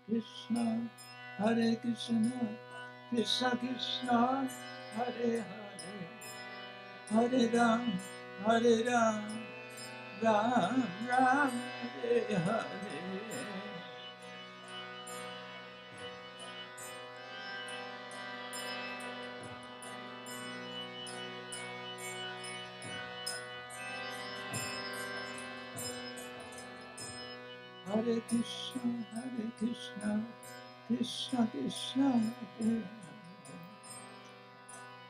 Krishna, Hare Krishna, Krishna Krishna, Hare Hare, Hare Ram, Hare Ram, Ram Ram, Hare Hare. Hare Krishna, Krishna Krishna,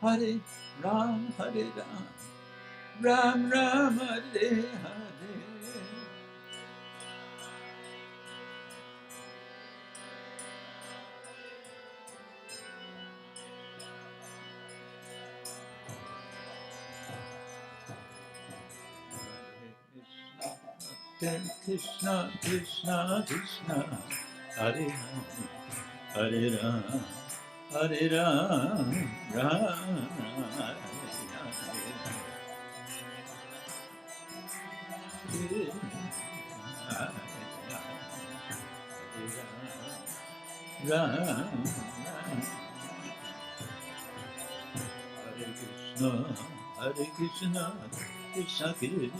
Hare Hare, Hare Ram, Ram Ram, Hare Hare. Krishna, Krishna, Krishna, Hare Hare, Hare Ram, Ram, Hare Ram, Hare Krishna, Krishna Krishna,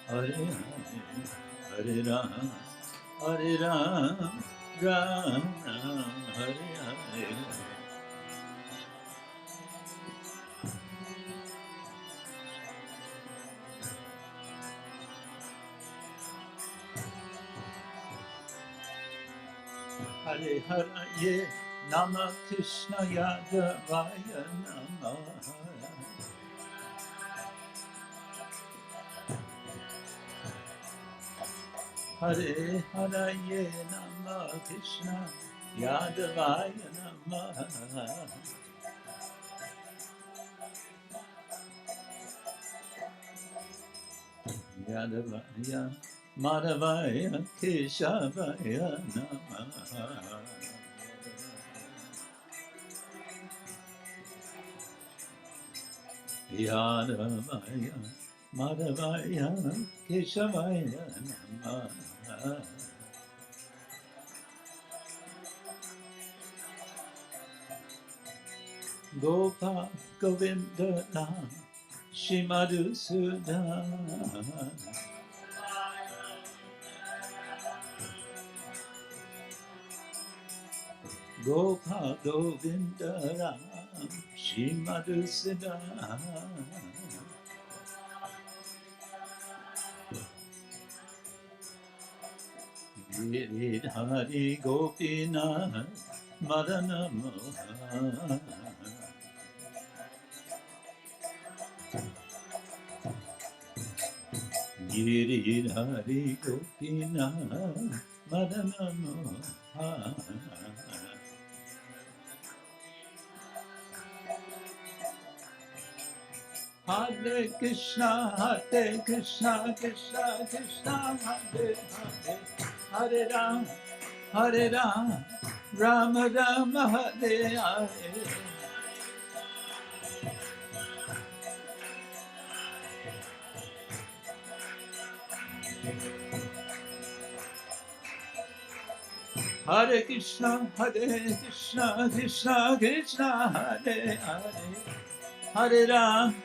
Hare Hare, Hare Ram, Ram Ram, Hare Hare. Hare Hare Nama Krishna Yadavaya Namaha. Hare Hare Nama Krishna Yadavaya Namaha. Yadavaya Madhavaya Keshavaya Namaha. Yadavaya Madhavaya Keshavaya Namaha. Gopa Govinda Ram Shimadhusudan. Gopa Govinda Ram Shimadhusudan. Giridhari Gopinath Madana Mohan. Giridhari Gopinath Madana Mohan. Hare Krishna, Krishna Krishna, Hare Hare, Hare Ram, Ram Ram, Hare Hare. Hare Krishna, Krishna Krishna, Hare Hare, Hare Ram,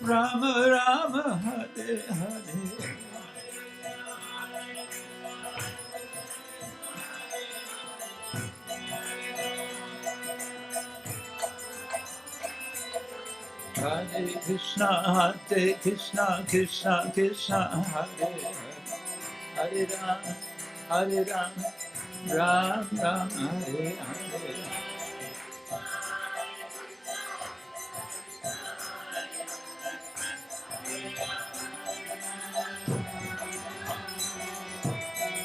Ram Ram, Hare Hare. Hare Krishna, Krishna Krishna, Hare Hare, Hare Ram, Ram Ram, Hare Hare.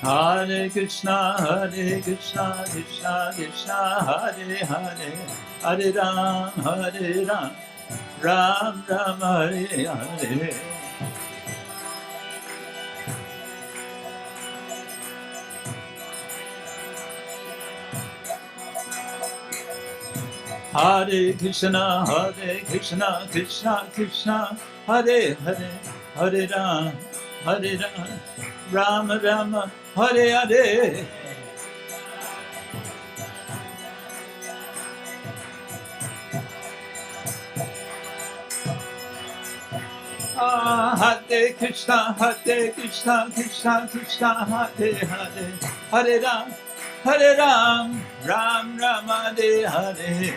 Hare Krishna, Krishna Krishna, Hare Hare, Hare Ram, Ram Ram, Hare Hare. Hare Krishna, Krishna Krishna, Hare Hare, Hare Ram, Ram Ram, Hare Hare. Hare Krishna, Krishna Krishna, Hare Hare, Hare Ram, Ram Ram, Hare Hare.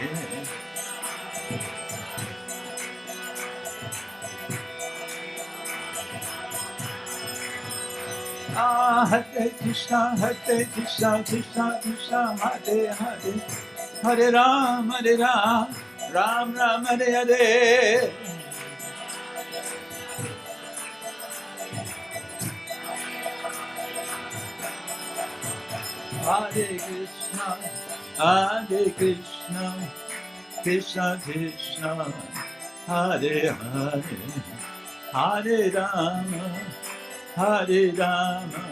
Hare Krishna, Krishna Krishna, Hare Hare, Hare Ram, Ram Ram, Hare Hare. Hare Krishna, Krishna Krishna, Hare Hare, Hare Rama, Hare Rama,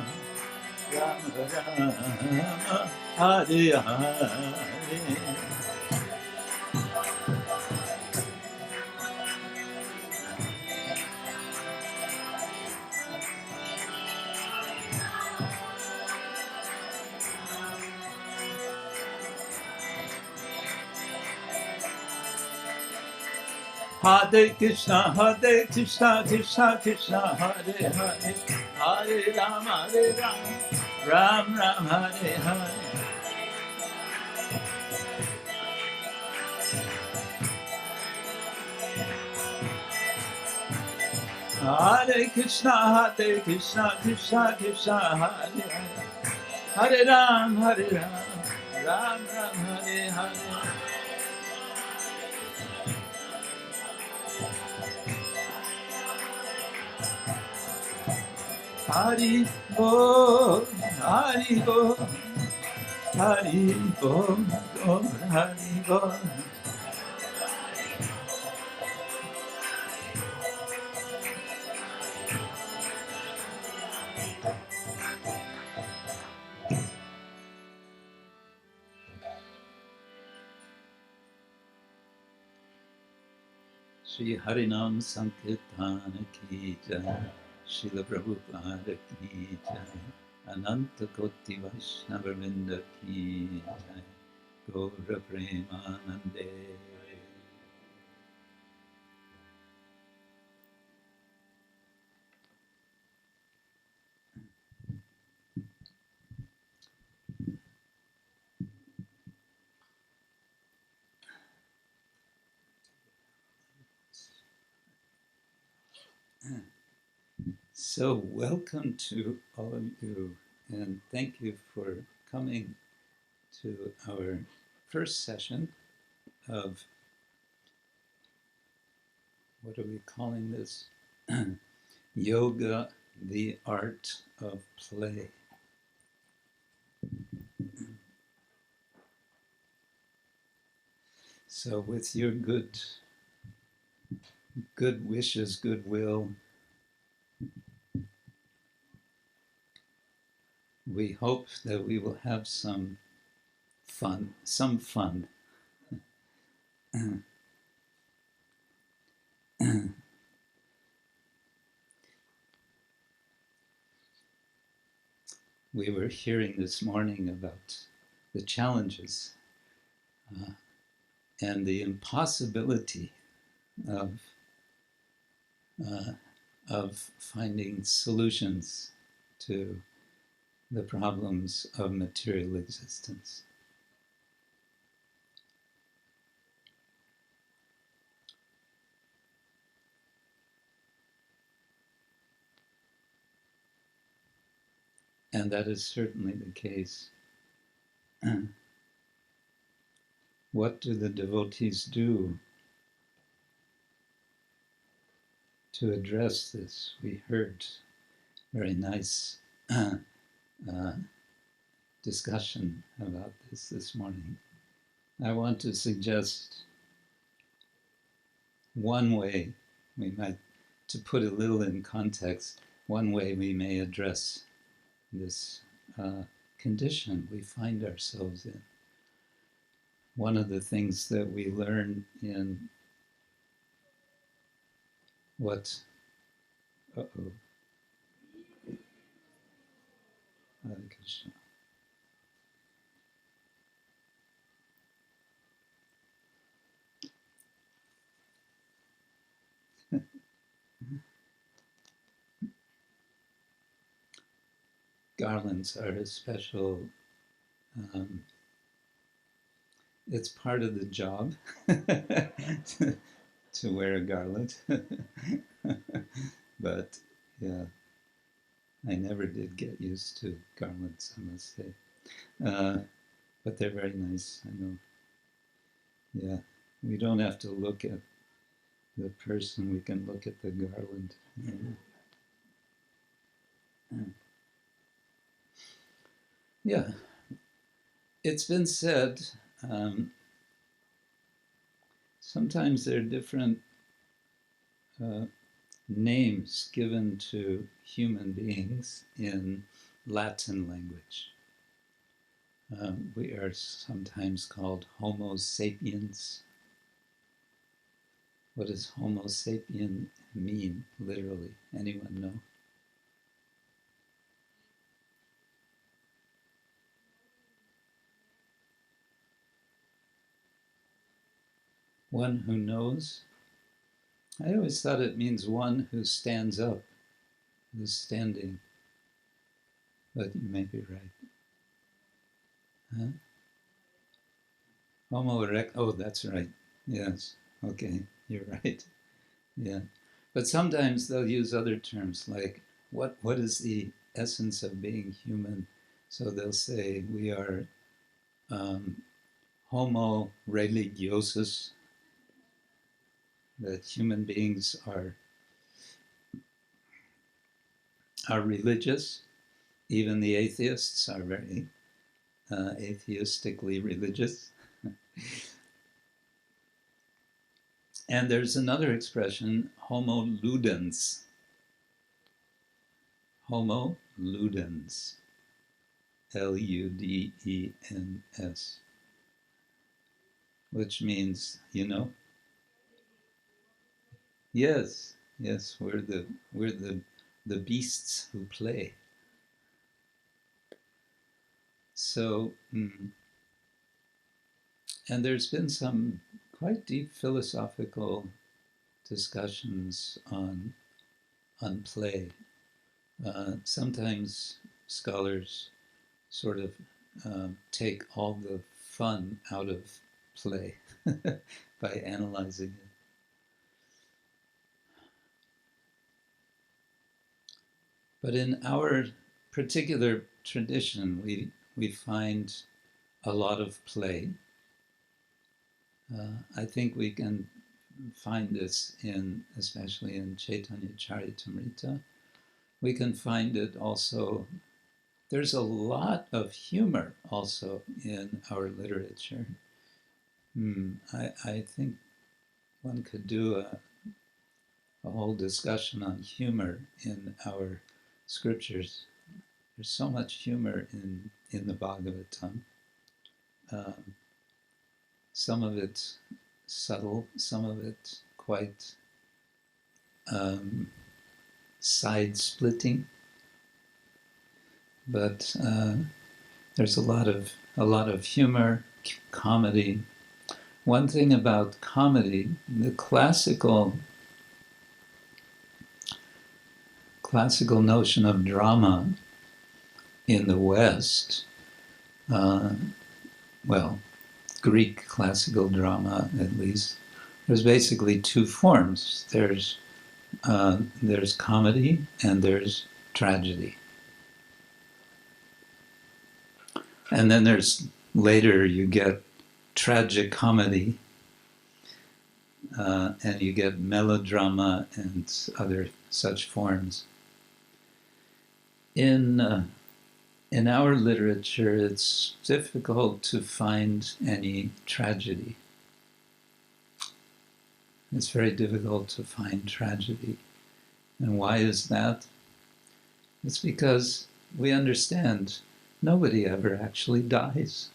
Rama Rama, Hare Hare. Hare Krishna, Krishna Krishna, Hare Hare, Hare Rama, Ram Ram, Hare Hare. Hare Krishna, Krishna Krishna, Hare Hare, Hare Ram, Ram Ram, Hare Hare. Hari Bol, Hari Bol, Hari Bol, Hari Bol. Shri Harinam Sankirtana Ki Jai, Srila Prabhupada Ki Jai, Ananta Koti Vaishnava Vrinda Ki Jai, Gaura Premanande. So welcome to all of you, and thank you for coming to our first session of, what are we calling this? Yoga, the art of play. So with your good wishes, goodwill, we hope that we will have some fun. We were hearing this morning about the challenges and the impossibility of finding solutions to the problems of material existence. And that is certainly the case. What do the devotees do to address this? We heard very nice discussion about this morning. I want to suggest one way we might, to put a little in context, one way we may address this condition we find ourselves in. One of the things that we learn in what, Hare Krishna. Garlands are a special, it's part of the job to wear a garland. But yeah, I never did get used to garlands, I must say. But they're very nice, I know. Yeah, we don't have to look at the person, we can look at the garland. Yeah, it's been said, sometimes there are different names given to human beings in Latin language. We are sometimes called Homo sapiens. What does Homo sapien mean, literally? Anyone know? One who knows? I always thought it means one who stands up, who's standing. But you may be right. Huh? Homo erectus. Oh, that's right. Yes. Okay, you're right. Yeah. But sometimes they'll use other terms like what is the essence of being human? So they'll say we are Homo religiosus, that human beings are religious. Even the atheists are very atheistically religious. And there's another expression, homo ludens. Homo ludens. Ludens. Which means, you know, yes, we're the beasts who play. So, and there's been some quite deep philosophical discussions on play. Sometimes scholars sort of take all the fun out of play by analyzing it. But in our particular tradition, we find a lot of play. I think we can find this especially in Chaitanya Charitamrita. We can find it also, there's a lot of humor also in our literature. I think one could do a whole discussion on humor in our scriptures. There's so much humor in the Bhagavatam. Some of it subtle, some of it quite side-splitting, but there's a lot of humor, comedy. One thing about comedy, the classical notion of drama in the West, well, Greek classical drama at least, there's basically two forms. There's comedy and there's tragedy. And then later you get tragic comedy, and you get melodrama and other such forms. In our literature, it's difficult to find any tragedy. It's very difficult to find tragedy. And why is that? It's because we understand nobody ever actually dies.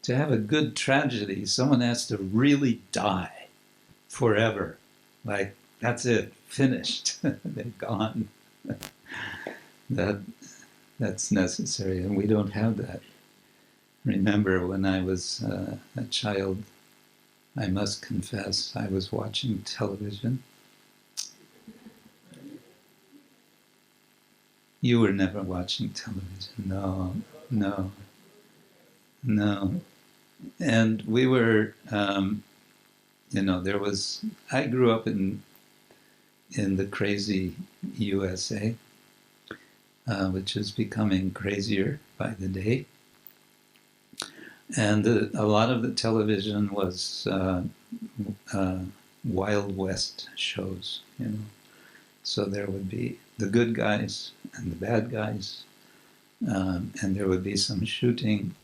To have a good tragedy, someone has to really die forever. Like, that's it, finished, they're gone. That's necessary, and we don't have that. Remember when I was a child, I must confess, I was watching television. You were never watching television. No, no, no. And we were, there was, I grew up in the crazy USA, which is becoming crazier by the day. And a lot of the television was Wild West shows, So there would be the good guys and the bad guys, and there would be some shooting.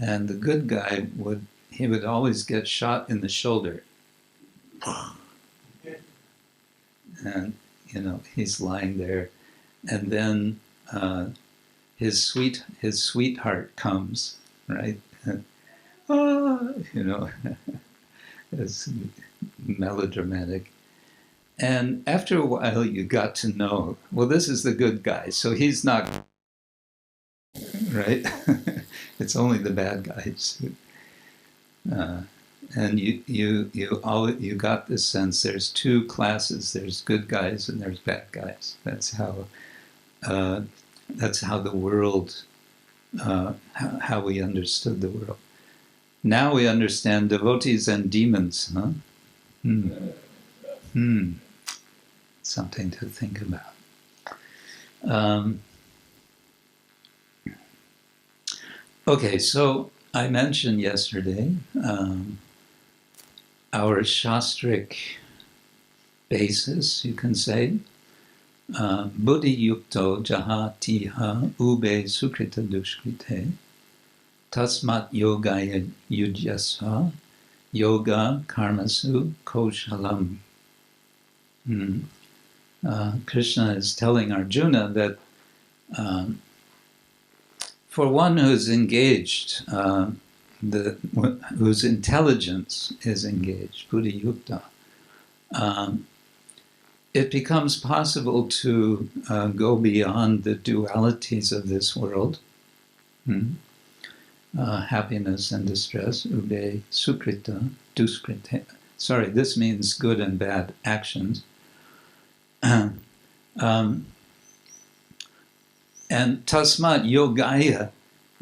And the good guy would always get shot in the shoulder. And, he's lying there. And then his sweetheart comes, right? And, it's melodramatic. And after a while, you got to know, well, this is the good guy, so he's not, right? It's only the bad guys. And you got this sense there's two classes. There's good guys and there's bad guys. That's how the world, how we understood the world. Now we understand devotees and demons, huh? Something to think about. Okay, so I mentioned yesterday our shastric basis, you can say. Buddhi yukto jahatiha ube sukrita dushkrite tasmat yogaya yujyasva yoga karmasu koshalam. Krishna is telling Arjuna that for one who's engaged, whose intelligence is engaged, buddhi yukta, it becomes possible to go beyond the dualities of this world, happiness and distress, ube sukrita, duskrita. Sorry, this means good and bad actions. And tasmat yogaya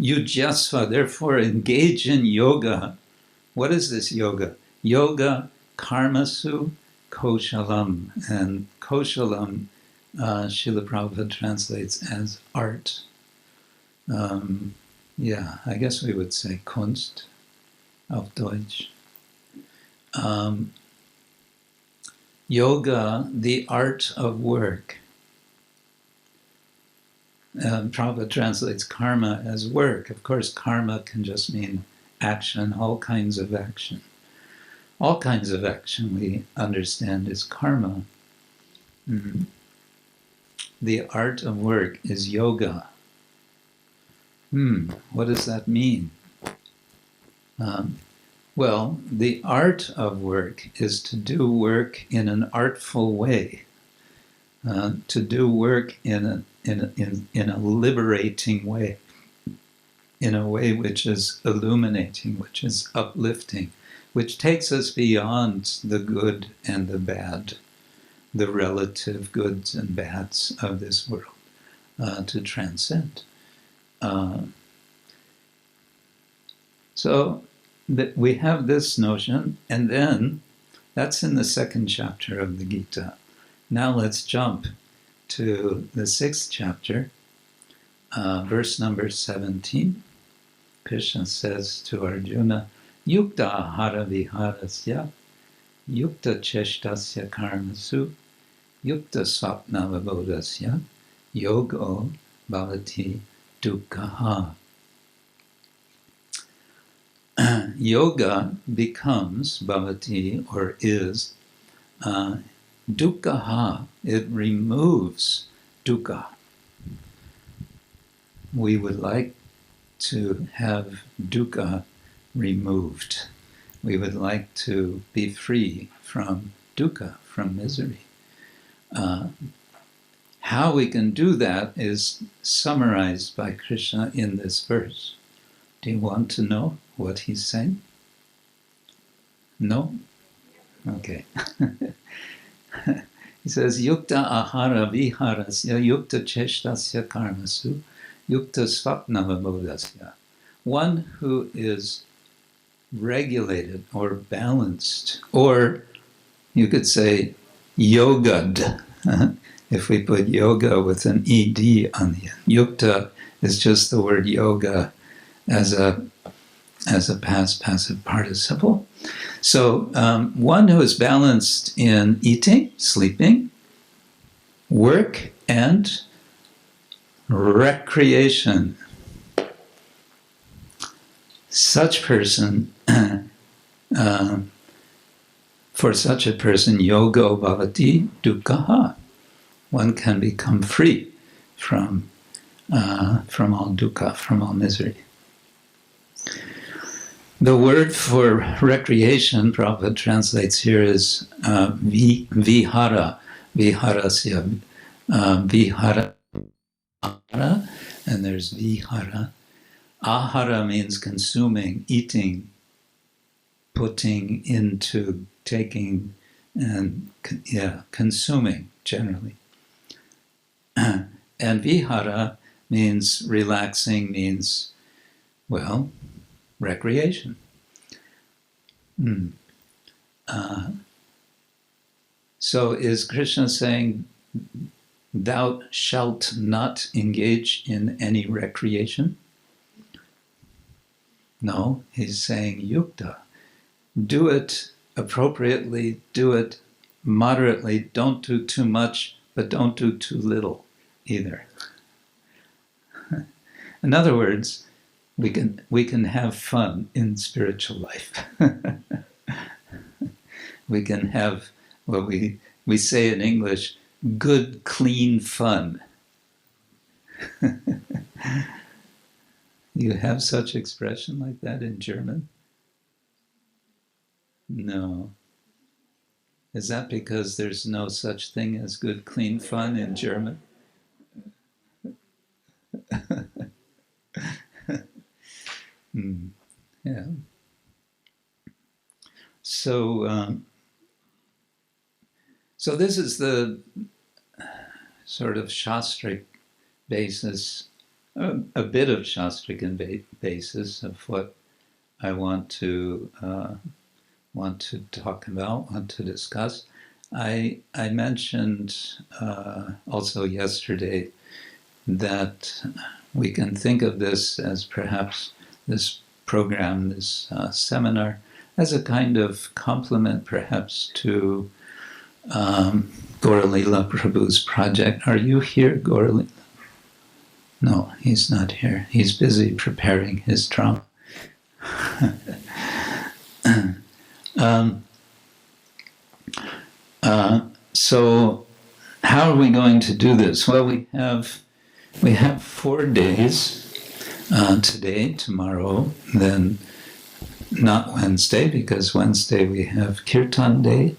yujyasva, therefore engage in yoga. What is this yoga? Yoga karmasu koshalam. And koshalam, Srila Prabhupada translates as art. I guess we would say Kunst auf Deutsch. Yoga, the art of work. Prabhupada translates karma as work. Of course, karma can just mean action, all kinds of action. All kinds of action we understand is karma. The art of work is yoga. What does that mean? Well, the art of work is to do work in an artful way, to do work in a liberating way, in a way which is illuminating, which is uplifting, which takes us beyond the good and the bad, the relative goods and bads of this world, to transcend. So that we have this notion, and then that's in the second chapter of the Gita. Now let's jump to the 6th chapter, verse number 17. Krishna says to Arjuna, Yukta ahara viharasya, Yukta cheshtasya karmasu, Yukta sapna vibodasya, Yogo bhavati dukkha. Yoga becomes, bhavati, or is, dukkha. It removes dukkha. We would like to have dukkha removed. We would like to be free from dukkha, from misery. How we can do that is summarized by Krishna in this verse. Do you want to know what he's saying? No? Okay. He says, Yukta ahara viharasya, yukta cheshtasya karmasu, yukta svapnavabodhasya. One who is regulated or balanced, or you could say yogad, if we put yoga with an ed on the end. Yukta is just the word yoga as a past passive participle. So one who is balanced in eating, sleeping, work, and recreation. Such person, for such a person, yogo bhavati dukkha. One can become free from all dukkha, from all misery. The word for recreation, Prabhupada translates here is vihara, viharasya, vihara, and there's vihara. Ahara means consuming, eating, putting into, taking, and consuming generally. And vihara means relaxing, means, well, recreation. So is Krishna saying, thou shalt not engage in any recreation? No, he's saying yukta. Do it appropriately, do it moderately, don't do too much, but don't do too little either. In other words, we can have fun in spiritual life. We can have what we say in English, good, clean fun. You have such expression like that in German? No. Is that because there's no such thing as good, clean fun in German? Yeah. So this is the sort of Shastric basis, a bit of Shastric basis of what I want to talk about, want to discuss. I mentioned also yesterday that we can think of this as perhaps this program, this seminar, as a kind of complement perhaps to Gauralila Prabhu's project. Are you here, Gauralila? No, he's not here. He's busy preparing his drama. So how are we going to do this? Well, we have 4 days, today, tomorrow, then not Wednesday, because Wednesday we have Kirtan Day,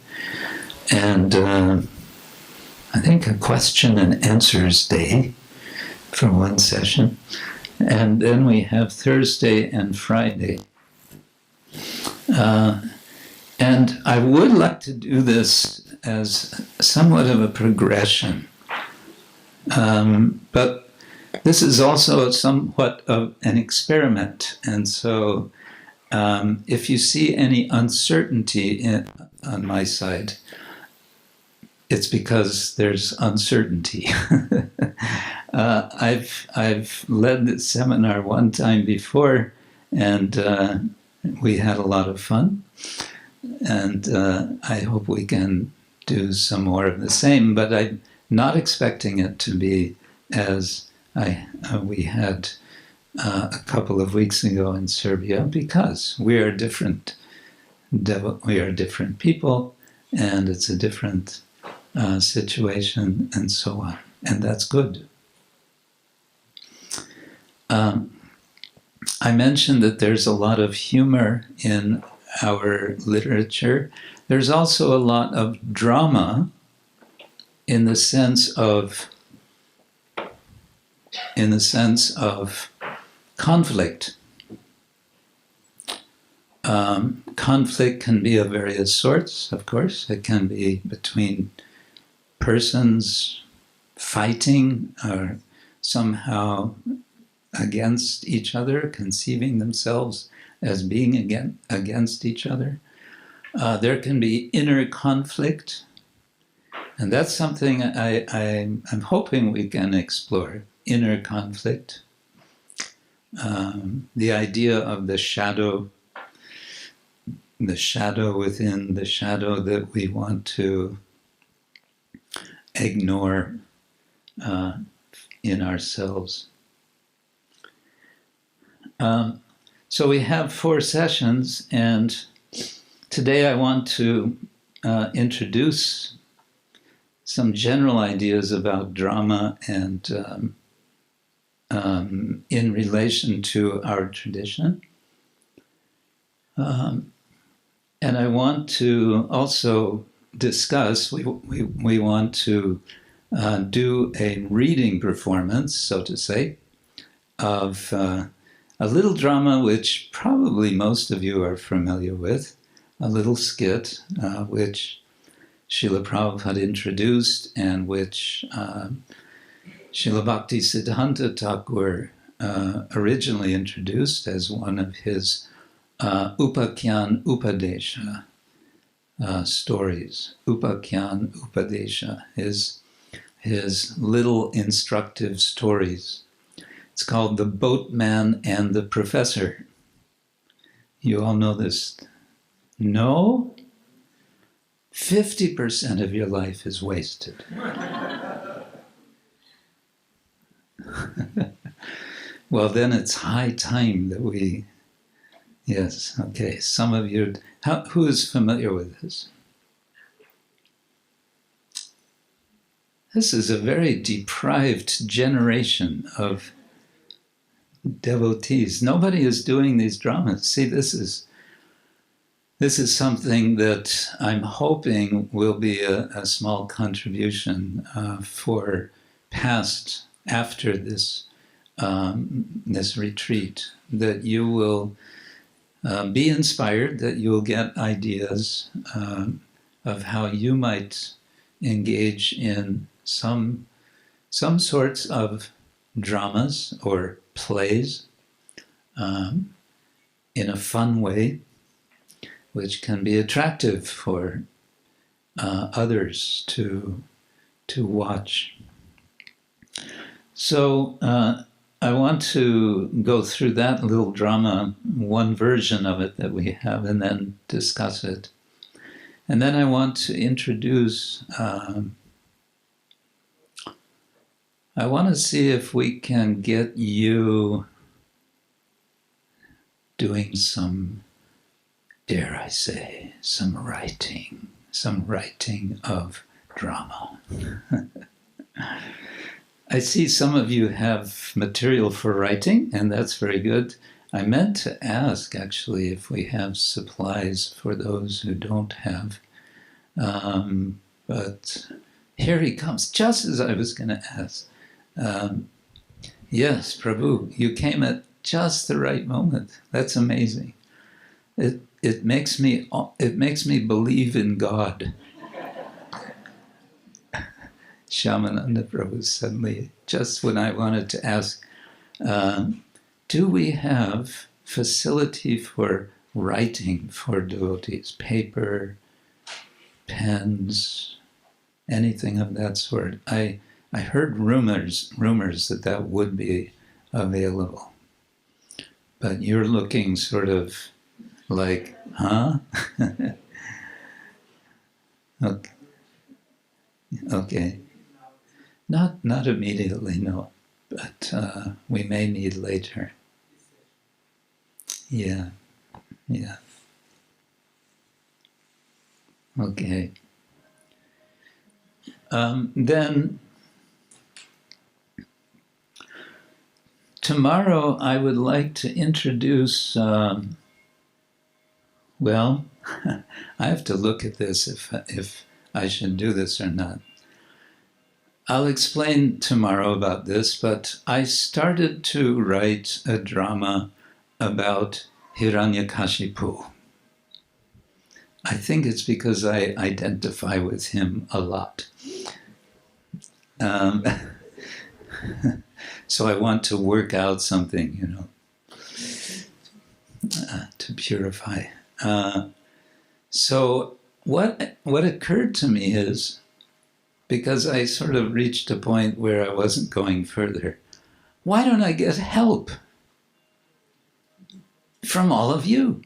and I think a question and answers day for one session, and then we have Thursday and Friday. And I would like to do this as somewhat of a progression, but this is also somewhat of an experiment, and so if you see any uncertainty on my side, it's because there's uncertainty. I've led this seminar one time before, and we had a lot of fun, and I hope we can do some more of the same, but I'm not expecting it to be as we had a couple of weeks ago in Serbia, because we are different people, and it's a different situation, and so on, and that's good. I mentioned that there's a lot of humor in our literature. There's also a lot of drama in the sense of conflict. Conflict can be of various sorts, of course. It can be between persons fighting or somehow against each other, conceiving themselves as being against each other. There can be inner conflict, and that's something I'm hoping we can explore, inner conflict. The idea of the shadow within the shadow that we want to ignore in ourselves. So we have 4 sessions, and today I want to introduce some general ideas about drama and in relation to our tradition. And I want to also discuss, we want to do a reading performance, so to say, of a little drama which probably most of you are familiar with, a little skit which Srila Prabhupada introduced and which Srila Bhakti Siddhanta Thakur originally introduced as one of his Upakyan Upadesha stories. Upakyan Upadesha, his little instructive stories. It's called The Boatman and the Professor. You all know this? No? 50% of your life is wasted. Well, then it's high time that we... Yes, okay. Some of you... who is familiar with this? This is a very deprived generation of devotees. Nobody is doing these dramas. See, this is something that I'm hoping will be a small contribution for after this this retreat, that you will be inspired, that you'll get ideas of how you might engage in some sorts of dramas or plays in a fun way, which can be attractive for others to watch. So I want to go through that little drama, one version of it that we have, and then discuss it. And then I want to introduce, I want to see if we can get you doing some, dare I say, some writing of drama. I see some of you have material for writing, and that's very good. I meant to ask, actually, if we have supplies for those who don't have. But here he comes, just as I was going to ask. Yes, Prabhu, you came at just the right moment. That's amazing. It makes me believe in God. Shyamananda Prabhu suddenly, just when I wanted to ask, do we have facility for writing for devotees? Paper, pens, anything of that sort? I heard rumors that would be available. But you're looking sort of like, huh? Okay. Not immediately, no. But we may need later. Yeah. Okay. Then tomorrow I would like to introduce, well, I have to look at this if I should do this or not. I'll explain tomorrow about this, but I started to write a drama about Hiranyakashipu. I think it's because I identify with him a lot. So I want to work out something, to purify. So what occurred to me is, because I sort of reached a point where I wasn't going further, why don't I get help from all of you?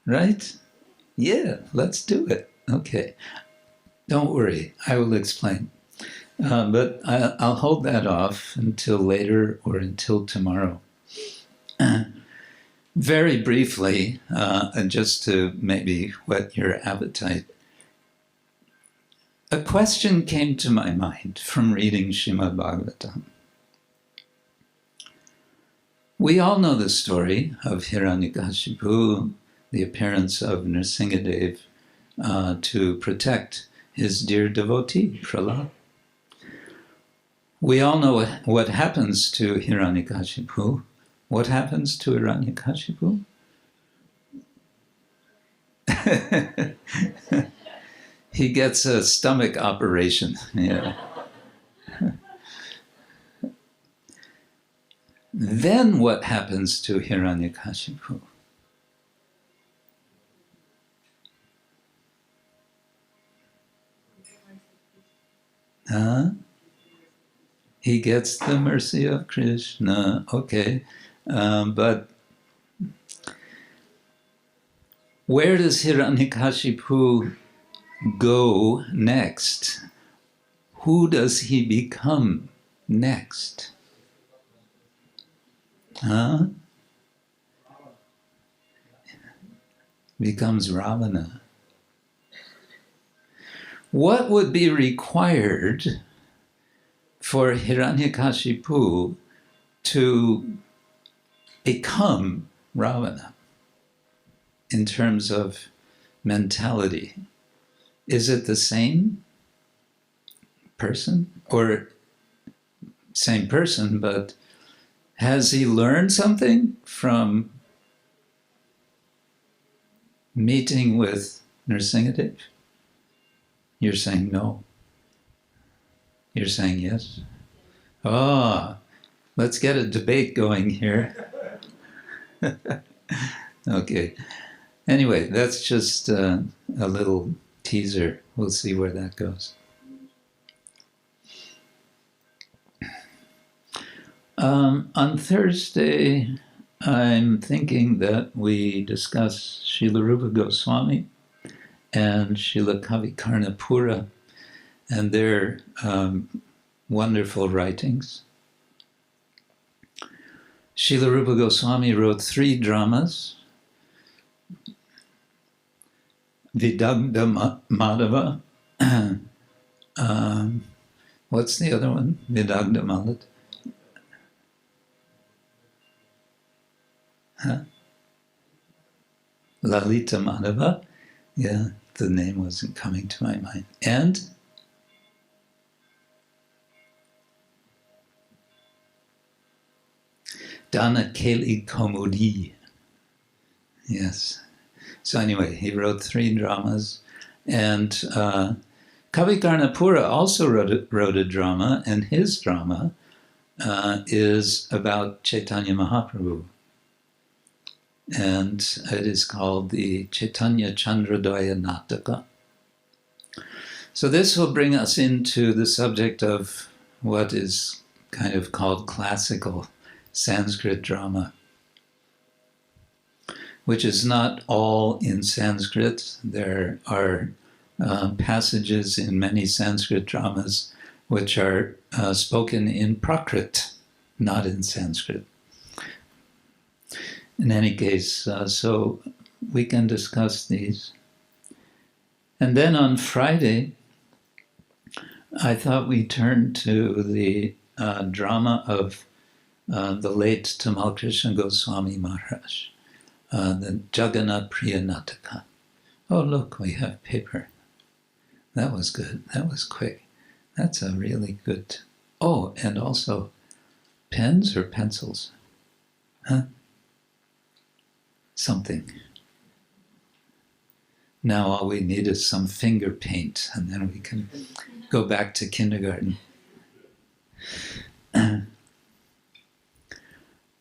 Right? Yeah, let's do it. Okay. Don't worry, I will explain. But I'll hold that off until later or until tomorrow. Very briefly, and just to maybe whet your appetite, a question came to my mind from reading Srimad Bhagavatam. We all know the story of Hiranyakashipu, the appearance of Nrsingadev to protect his dear devotee, Prahlad. We all know what happens to Hiranyakashipu. What happens to Hiranyakashipu? He gets a stomach operation. Yeah. Then what happens to Hiranyakashipu? He gets the mercy of Krishna. Okay. But where does Hiranyakashipu go next? Who does he become next? Becomes Ravana. What would be required for Hiranyakashipu to become Ravana in terms of mentality? Is it the same person? Or same person, but has he learned something from meeting with Nrsingadev? You're saying no. You're saying yes. Let's get a debate going here. Okay. Anyway, that's just a little teaser. We'll see where that goes. On Thursday, I'm thinking that we discuss Srila Rupa Goswami and Srila Kavikarnapura and their wonderful writings. Srila Rupa Goswami wrote 3 dramas: Vidagdha Madhava. What's the other one? Vidagdha Malat. Lalita Madhava. Yeah, the name wasn't coming to my mind. And Dana Keli Komudi. Yes. So anyway, he wrote 3 dramas. And Kavikarnapura also wrote a drama, and his drama is about Chaitanya Mahaprabhu. And it is called the Chaitanya Chandrodaya Nataka. So this will bring us into the subject of what is kind of called classical Sanskrit drama, which is not all in Sanskrit. There are passages in many Sanskrit dramas which are spoken in Prakrit, not in Sanskrit. In any case, so we can discuss these. And then on Friday, I thought we'd turn to the drama of the late Tamal Krishna Goswami Maharaj, the Jagannath Priya Nataka. Oh, look, we have paper. That was good. That was quick. That's a really good... Oh, and also pens or pencils? Huh? something. Now all we need is some finger paint, and then we can go back to kindergarten.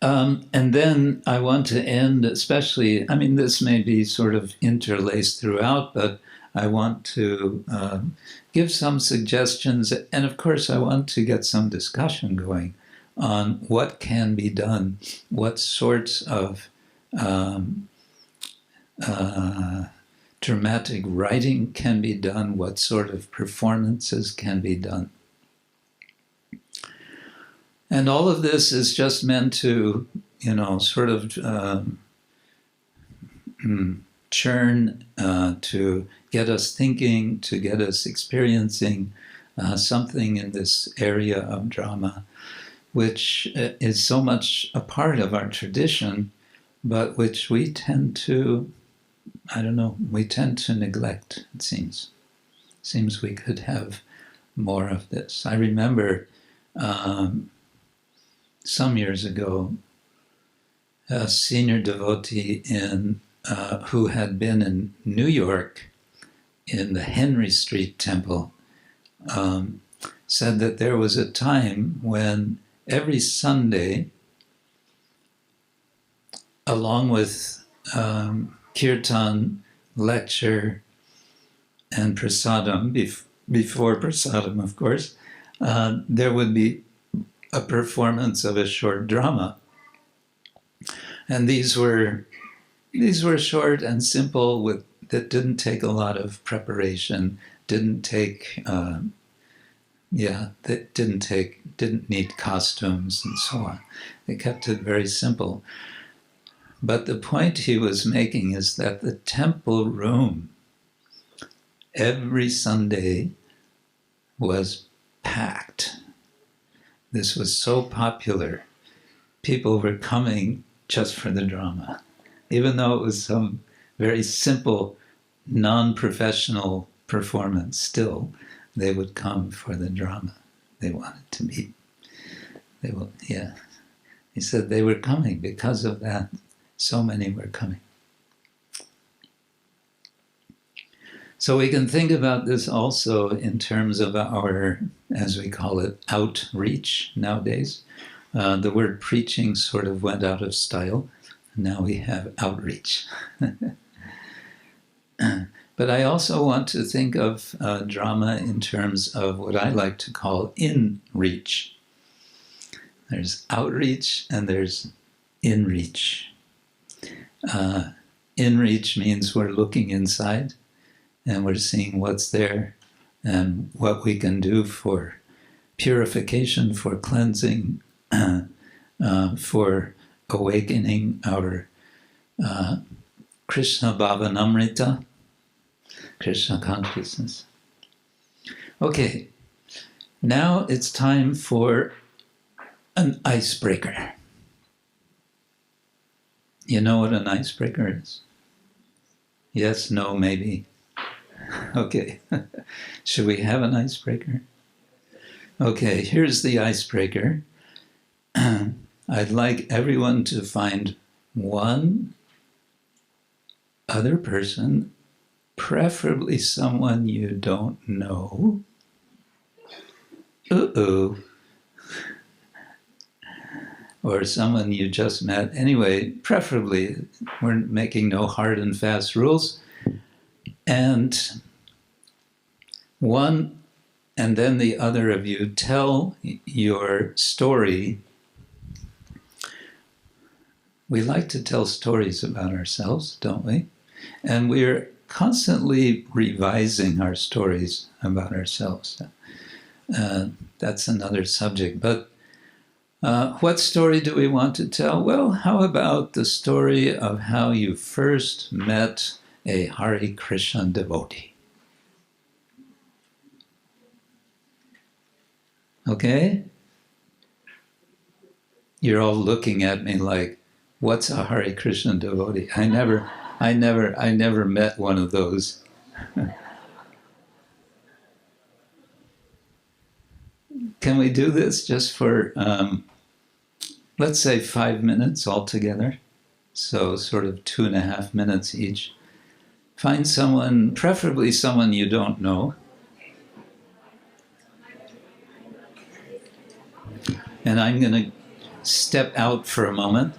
And then I want to end, especially, I mean, this may be sort of interlaced throughout, but I want to give some suggestions, and of course I want to get some discussion going on what can be done, what sorts of dramatic writing can be done, what sort of performances can be done. And all of this is just meant to, sort of churn, to get us thinking, to get us experiencing something in this area of drama, which is so much a part of our tradition, but which we tend to, we tend to neglect, it seems. Seems we could have more of this. I remember some years ago, a senior devotee who had been in New York in the Henry Street Temple said that there was a time when every Sunday, along with kirtan, lecture, and prasadam, before prasadam, of course, there would be a performance of a short drama. And these were short and simple, that didn't take a lot of preparation, didn't need costumes and so on. They kept it very simple. But the point he was making is that the temple room every Sunday was packed. This was so popular. People were coming just for the drama. Even though it was some very simple, non-professional performance, still, they would come for the drama. They wanted to meet. He said they were coming because of that. So many were coming. So we can think about this also in terms of our, as we call it, outreach nowadays. The word preaching sort of went out of style. Now we have outreach. But I also want to think of drama in terms of what I like to call in-reach. There's outreach and there's in-reach. In-reach means we're looking inside and we're seeing what's there and what we can do for purification, for cleansing, for awakening our Krishna Bhavanamrita, Krishna consciousness. Okay, now it's time for an icebreaker. You know what an icebreaker is? Yes, no, maybe. Okay. Should we have an icebreaker? Okay, here's the icebreaker. I'd like everyone to find one other person, preferably someone you don't know. Or someone you just met. Anyway, preferably, we're making no hard and fast rules. And one, and then the other of you tell your story. We like to tell stories about ourselves, don't we? And we're constantly revising our stories about ourselves. That's another subject. But what story do we want to tell? Well, how about the story of how you first met a Hare Krishna devotee? Okay? You're all looking at me like, what's a Hare Krishna devotee? I never met one of those. Can we do this just for, let's say 5 minutes altogether? So sort of 2.5 minutes each. Find someone, preferably someone you don't know. And I'm going to step out for a moment.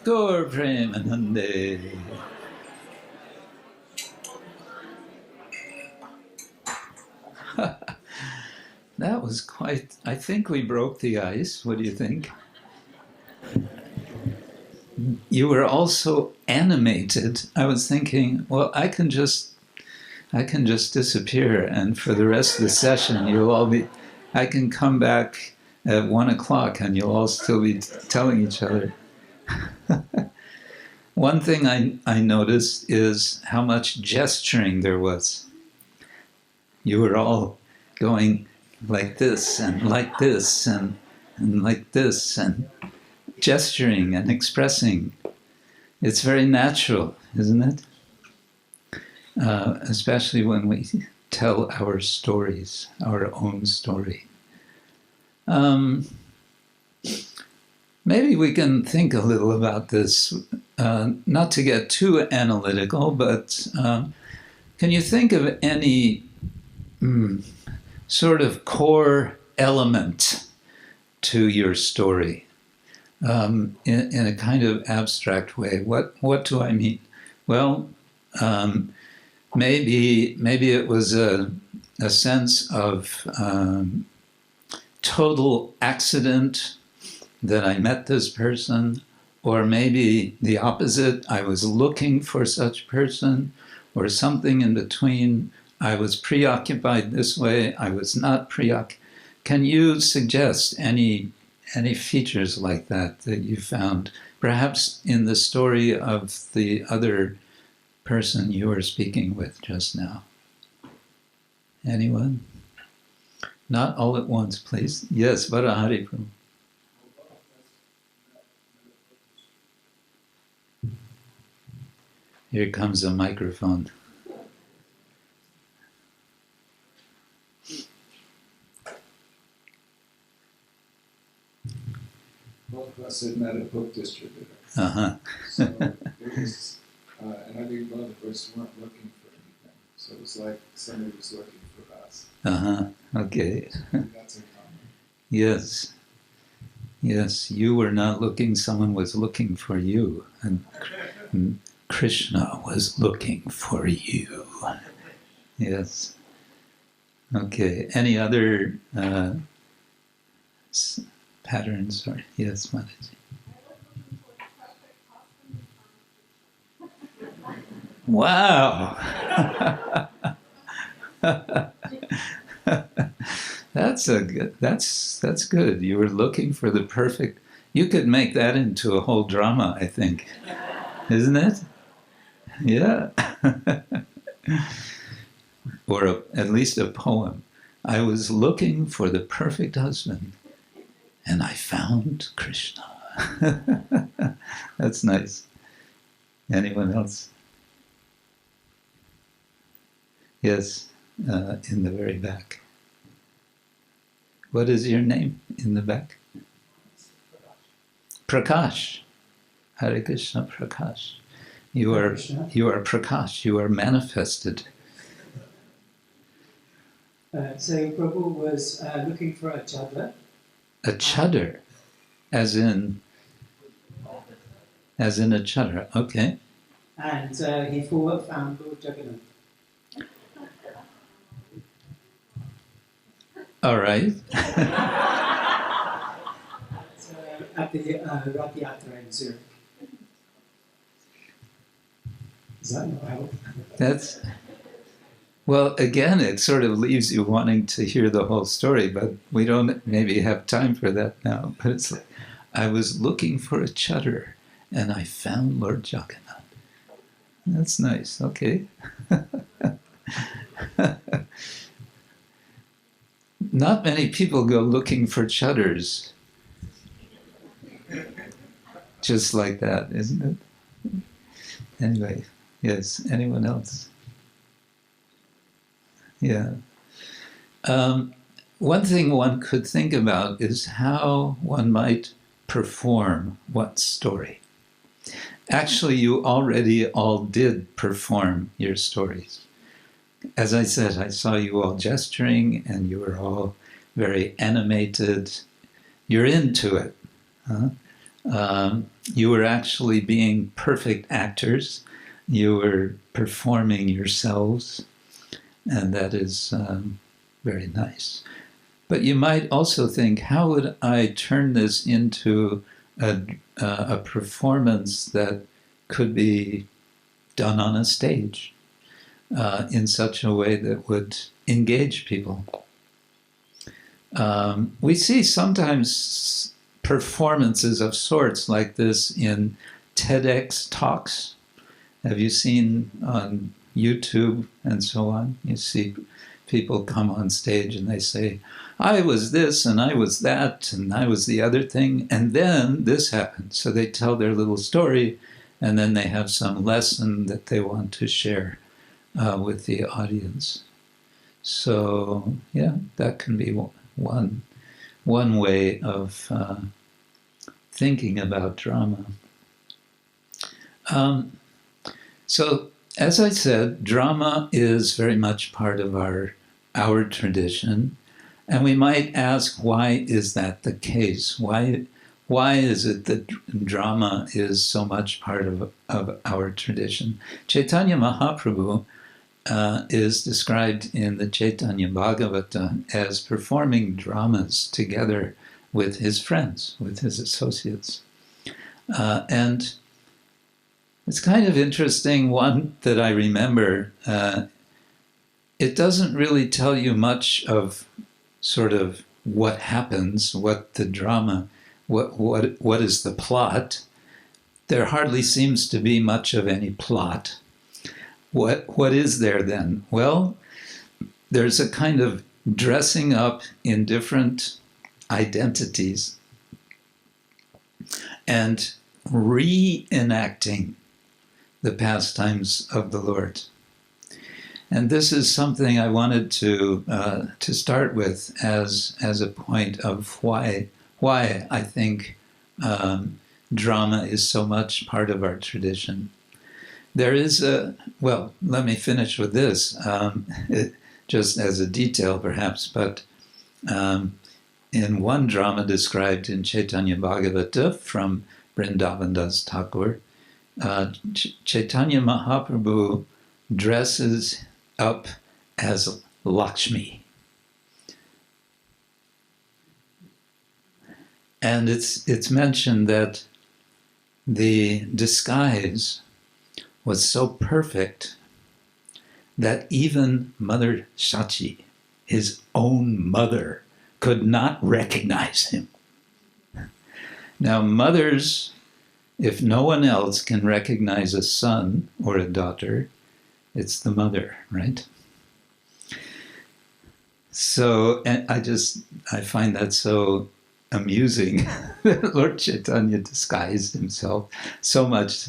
Gaur Premanande. That was quite, I think we broke the ice. What do you think? You were also animated. I was thinking, well, I can just disappear, and for the rest of the session, you'll all be, I can come back at 1:00 and you'll all still be telling each other. One thing I noticed is how much gesturing there was. You were all going like this and like this and like this and gesturing and expressing. It's very natural, isn't it? Especially when we tell our stories, our own story. Maybe we can think a little about this, not to get too analytical, but can you think of any sort of core element to your story in a kind of abstract way? What do I mean? Well, maybe it was a sense of total accident that I met this person, or maybe the opposite, I was looking for such person, or something in between. I was preoccupied this way, I was not preoccupied. Can you suggest any features like that you found, perhaps in the story of the other person you were speaking with just now? Anyone? Not all at once, please. Yes, Varahari Prabhu. Here comes a microphone. Both of us had met a book distributor. Uh-huh. So it was, and I think both of us weren't looking for anything. So it was like somebody was looking for us. Uh-huh. Okay. That's in common. Yes. Yes, you were not looking, someone was looking for you. And Krishna was looking for you. Yes. Okay. Any other patterns? Or yes, Mataji. Wow. That's good. You were looking for the perfect. You could make that into a whole drama, I think, isn't it? Yeah. Or at least a poem. I was looking for the perfect husband, and I found Krishna. That's nice. Anyone else? Yes, in the very back. What is your name in the back? Prakash. Hare Krishna, Prakash. You are Prakash. You are manifested. So Prabhu was looking for a chadar. A chadar, as in a chadar. Okay. And he found Lord Jagannath. All right. At the Rath Yatra in Zurich. Does that not help? That's, well, again, it sort of leaves you wanting to hear the whole story, but we don't maybe have time for that now. But it's like, I was looking for a chadar, and I found Lord Jagannath. That's nice. Okay. Not many people go looking for chadars. Just like that, isn't it? Anyway, yes. Anyone else? Yeah. One thing one could think about is how one might perform what story. Actually, you already all did perform your stories. As I said, I saw you all gesturing, and you were all very animated. You're into it. Huh? You were actually being perfect actors. You were performing yourselves, and that is very nice. But you might also think, how would I turn this into a performance that could be done on a stage in such a way that would engage people? We see sometimes performances of sorts like this in TEDx talks. Have you seen on YouTube and so on? You see people come on stage and they say, I was this and I was that and I was the other thing, and then this happened. So they tell their little story, and then they have some lesson that they want to share with the audience. So yeah, that can be one way of thinking about drama. So, as I said, drama is very much part of our tradition, and we might ask, why is that the case? Why is it that drama is so much part of our tradition? Chaitanya Mahaprabhu is described in the Chaitanya Bhagavata as performing dramas together with his friends, with his associates. And it's kind of interesting, one that I remember, it doesn't really tell you much of sort of what happens, what the drama, what is the plot. There hardly seems to be much of any plot. What is there then? Well, there's a kind of dressing up in different identities and reenacting the pastimes of the Lord. And this is something I wanted to start with as a point of why I think drama is so much part of our tradition. There is let me finish with this, just as a detail perhaps, but in one drama described in Chaitanya Bhagavata from Vrindavan Das Thakur, Chaitanya Mahaprabhu dresses up as Lakshmi. And it's mentioned that the disguise was so perfect that even Mother Shachi, his own mother, could not recognize him. Now, mothers if no one else can recognize a son or a daughter, it's the mother, right? So, and I find that so amusing. Lord Chaitanya disguised himself so much.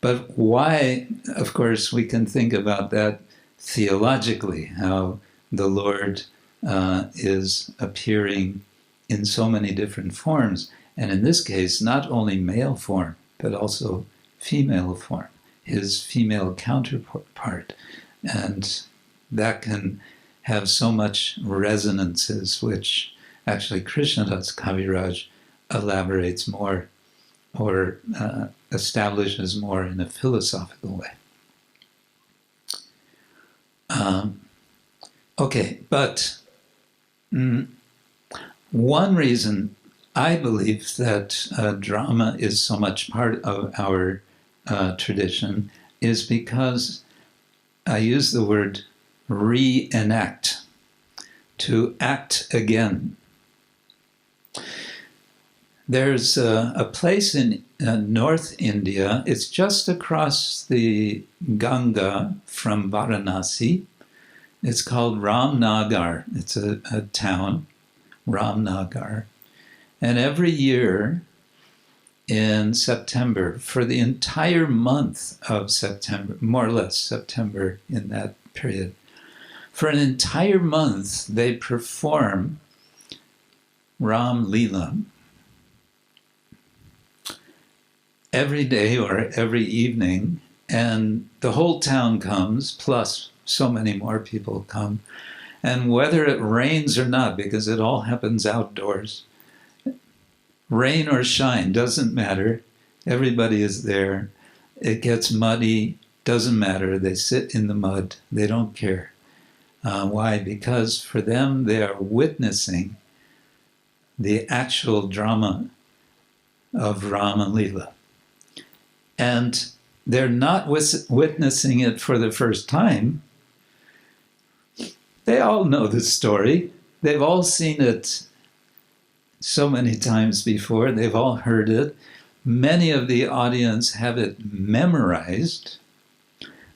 But why, of course, we can think about that theologically, how the Lord is appearing in so many different forms. And in this case, not only male form, but also female form, his female counterpart. And that can have so much resonances, which actually Krishnadas Kaviraj elaborates more or establishes more in a philosophical way. Okay, but one reason I believe that drama is so much part of our tradition is because I use the word reenact, to act again. There's a place in North India. It's just across the Ganga from Varanasi. It's called Ramnagar. It's a town, Ramnagar. And every year in September, for the entire month of September, more or less September in that period, for an entire month they perform Ram Leela. Every day or every evening, and the whole town comes, plus so many more people come. And whether it rains or not, because it all happens outdoors, rain or shine, doesn't matter. Everybody is there. It gets muddy, doesn't matter. They sit in the mud. They don't care. Why? Because for them, they are witnessing the actual drama of Rama Leela. And they're not witnessing it for the first time. They all know the story. They've all seen it so many times before. They've all heard it. Many of the audience have it memorized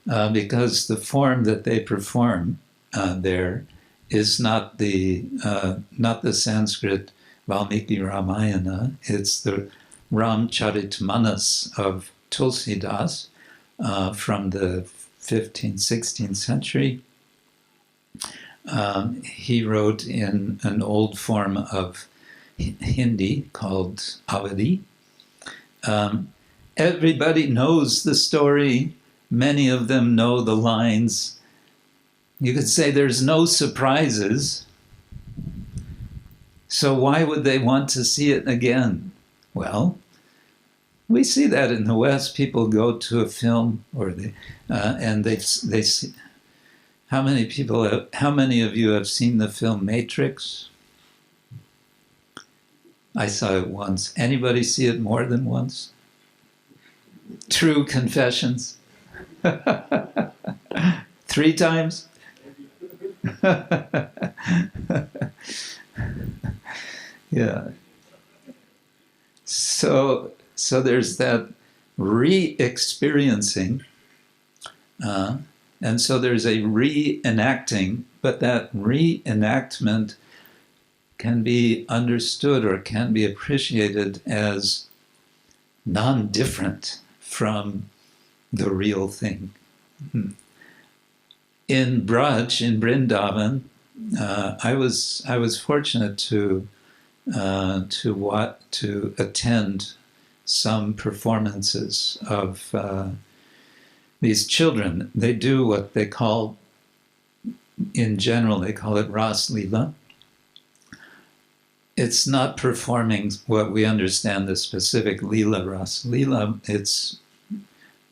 because the form that they perform there is not the Sanskrit Valmiki Ramayana. It's the Ramcharitmanas of Tulsidas from the 15th, 16th century. He wrote in an old form of Hindi called Avadi. Everybody knows the story. Many of them know the lines. You could say there's no surprises. So why would they want to see it again? Well, we see that in the West. People go to a film, or they see. How many of you have seen the film Matrix? I saw it once. Anybody see it more than once? True confessions. 3 times? Yeah. So there's that re-experiencing, and so there's a reenacting, but that reenactment can be understood or can be appreciated as non-different from the real thing. In Braj, in Vrindavan, I was fortunate to attend some performances of these children. They do what they call, in general, they call it Ras Leela. It's not performing what we understand the specific Leela, Ras Leela. It's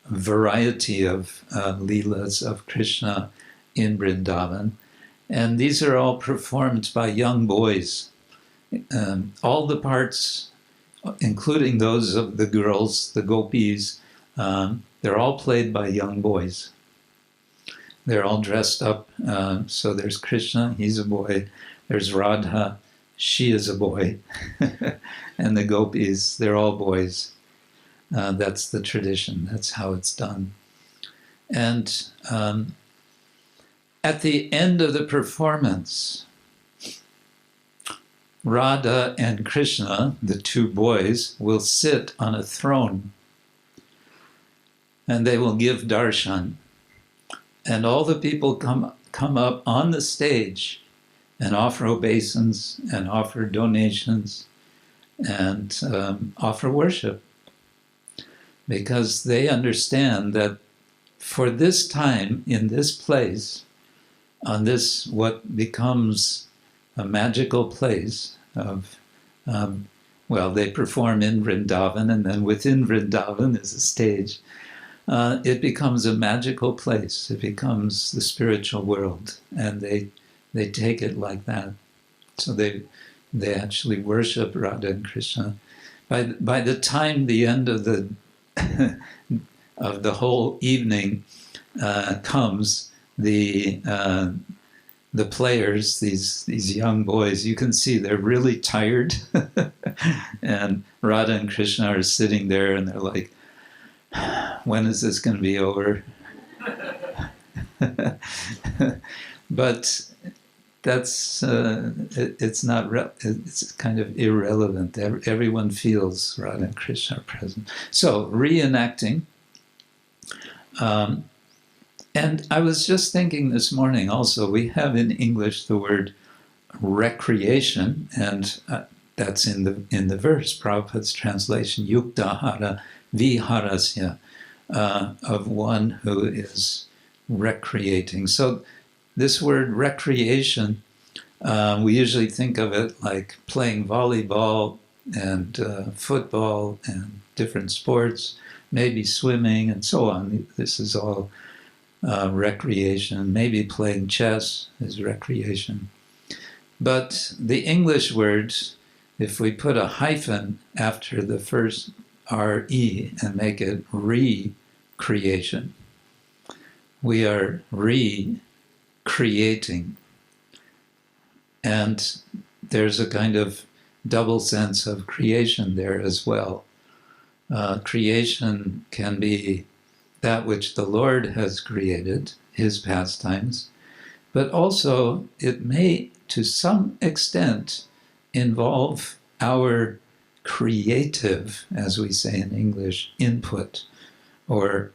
a variety of Leelas of Krishna in Vrindavan. And these are all performed by young boys. All the parts, including those of the girls, the gopis, they're all played by young boys. They're all dressed up. So there's Krishna, he's a boy. There's Radha, she is a boy. And the gopis, they're all boys. That's the tradition. That's how it's done. And at the end of the performance, Radha and Krishna, the two boys, will sit on a throne and they will give darshan. And all the people come up on the stage and offer obeisance and offer donations and offer worship, because they understand that for this time, in this place, on this what becomes a magical place of, they perform in Vrindavan, and then within Vrindavan is a stage. It becomes a magical place. It becomes the spiritual world, and they take it like that. So they actually worship Radha and Krishna. By the time the end of the of the whole evening comes, the players, these young boys, you can see they're really tired, and Radha and Krishna are sitting there, and they're like, when is this going to be over? But that's it's not. It's kind of irrelevant. Everyone feels Radha and Krishna are present. So reenacting. And I was just thinking this morning. Also, we have in English the word recreation, and that's in the verse. Prabhupada's translation: yuktahara viharasya, of one who is recreating. So this word recreation, we usually think of it like playing volleyball and football and different sports, maybe swimming and so on. This is all recreation. Maybe playing chess is recreation. But the English words, if we put a hyphen after the first R-E and make it recreation, we are recreating. And there's a kind of double sense of creation there as well. Creation can be that which the Lord has created, his pastimes, but also it may, to some extent, involve our creative, as we say in English, input, or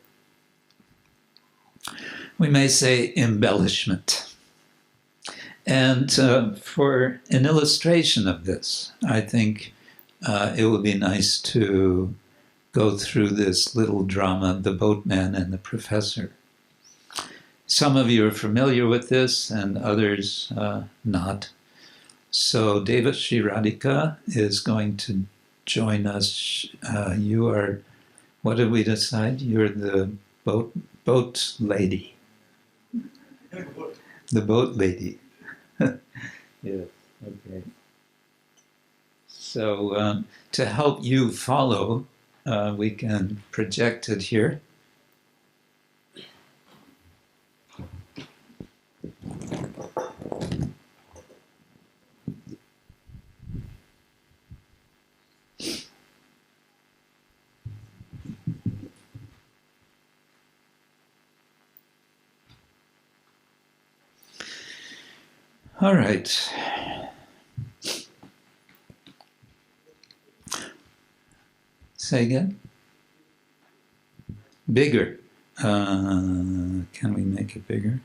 we may say embellishment. And for an illustration of this, I think it would be nice to go through this little drama, The Boatman and the Professor. Some of you are familiar with this and others not. So Devashri Radhika is going to join us. You are, what did we decide? You're the boat lady. The boat lady. Yes, okay. So to help you follow, we can project it here. All right. Say again? Bigger. Can we make it bigger?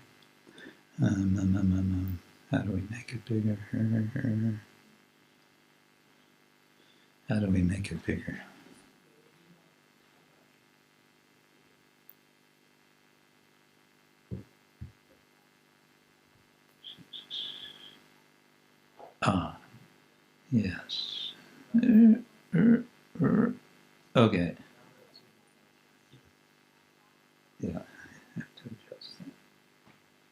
How do we make it bigger? How do we make it bigger? Ah, yes. Okay. Yeah, I have to adjust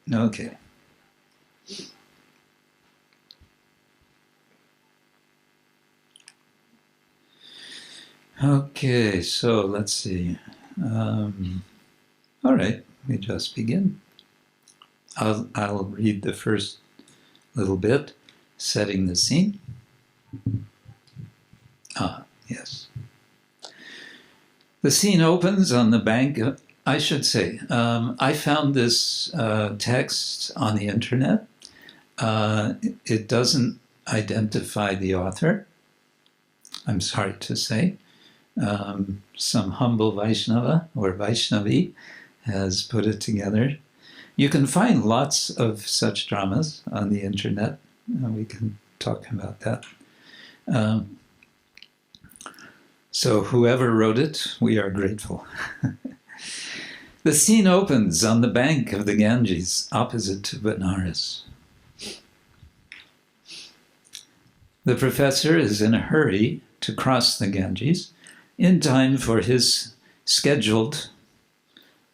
that. Okay. Okay, so let's see. All right, we just begin. I'll read the first little bit, setting the scene. Ah, yes. The scene opens on the bank. I should say, I found this text on the internet. It doesn't identify the author, I'm sorry to say. Some humble Vaishnava or Vaishnavi has put it together. You can find lots of such dramas on the internet. We can talk about that. So whoever wrote it, we are grateful. The scene opens on the bank of the Ganges, opposite to Benares. The professor is in a hurry to cross the Ganges in time for his scheduled,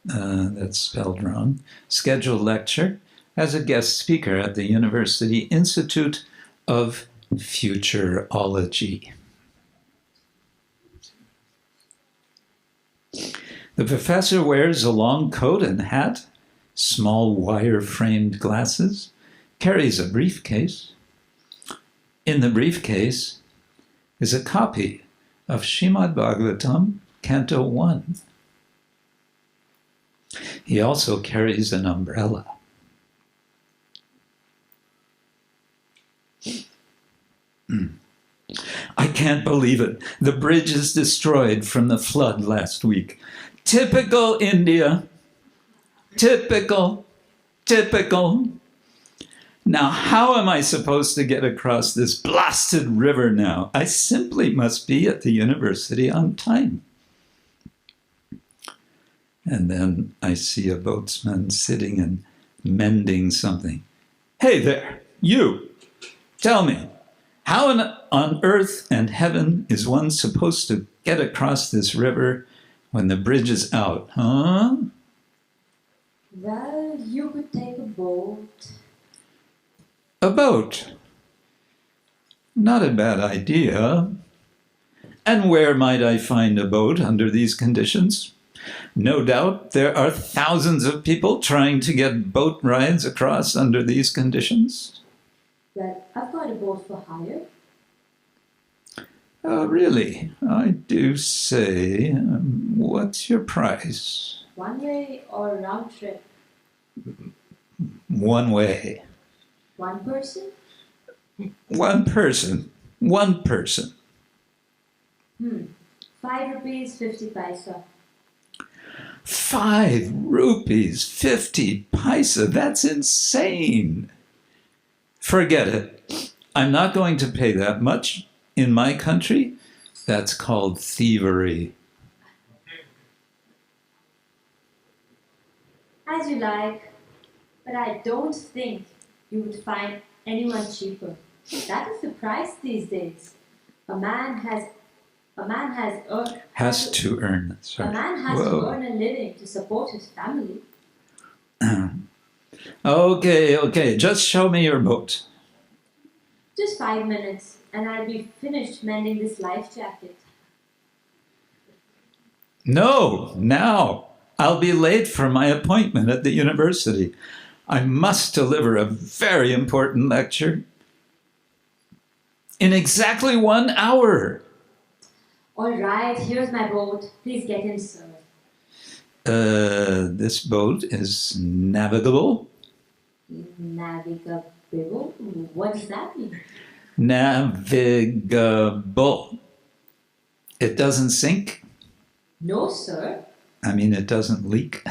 that's spelled wrong, scheduled lecture as a guest speaker at the University Institute of Futurology. The professor wears a long coat and hat, small wire-framed glasses, carries a briefcase. In the briefcase is a copy of Srimad Bhagavatam, Canto 1. He also carries an umbrella. I can't believe it. The bridge is destroyed from the flood last week. Typical India. Typical. Now, how am I supposed to get across this blasted river now? I simply must be at the university on time. And then I see a boatsman sitting and mending something. Hey there, you! Tell me, how on earth and heaven is one supposed to get across this river when the bridge is out, huh? Well, you could take a boat. A boat? Not a bad idea. And where might I find a boat under these conditions? No doubt there are thousands of people trying to get boat rides across under these conditions. Well, I've got a boat for hire. Really? I do say. What's your price? One way or round trip? One way. One person? One person. One person. 5 rupees, 50 paisa. 5 rupees, 50 paisa. That's insane. Forget it. I'm not going to pay that much. In my country, that's called thievery. As you like, but I don't think you would find anyone cheaper. That is the price these days. A man has to earn a living to support his family. Okay, just show me your boat. Just 5 minutes, and I'll be finished mending this life jacket. No, now. I'll be late for my appointment at the university. I must deliver a very important lecture in exactly 1 hour. All right, here's my boat. Please get in, sir. This boat is navigable. Navigable? What does that mean? Navigable. It doesn't sink. No, sir. I mean, it doesn't leak.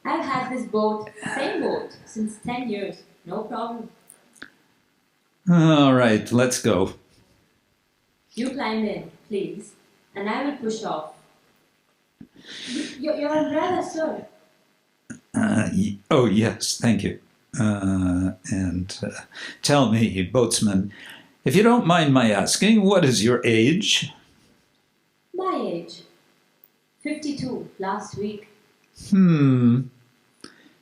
I've had this boat, same boat, since 10 years. No problem. All right, let's go. You climb in, please, and I will push off. Your umbrella, sir. Oh, yes, thank you. Tell me, boatsman, if you don't mind my asking, what is your age? My age. 52, last week.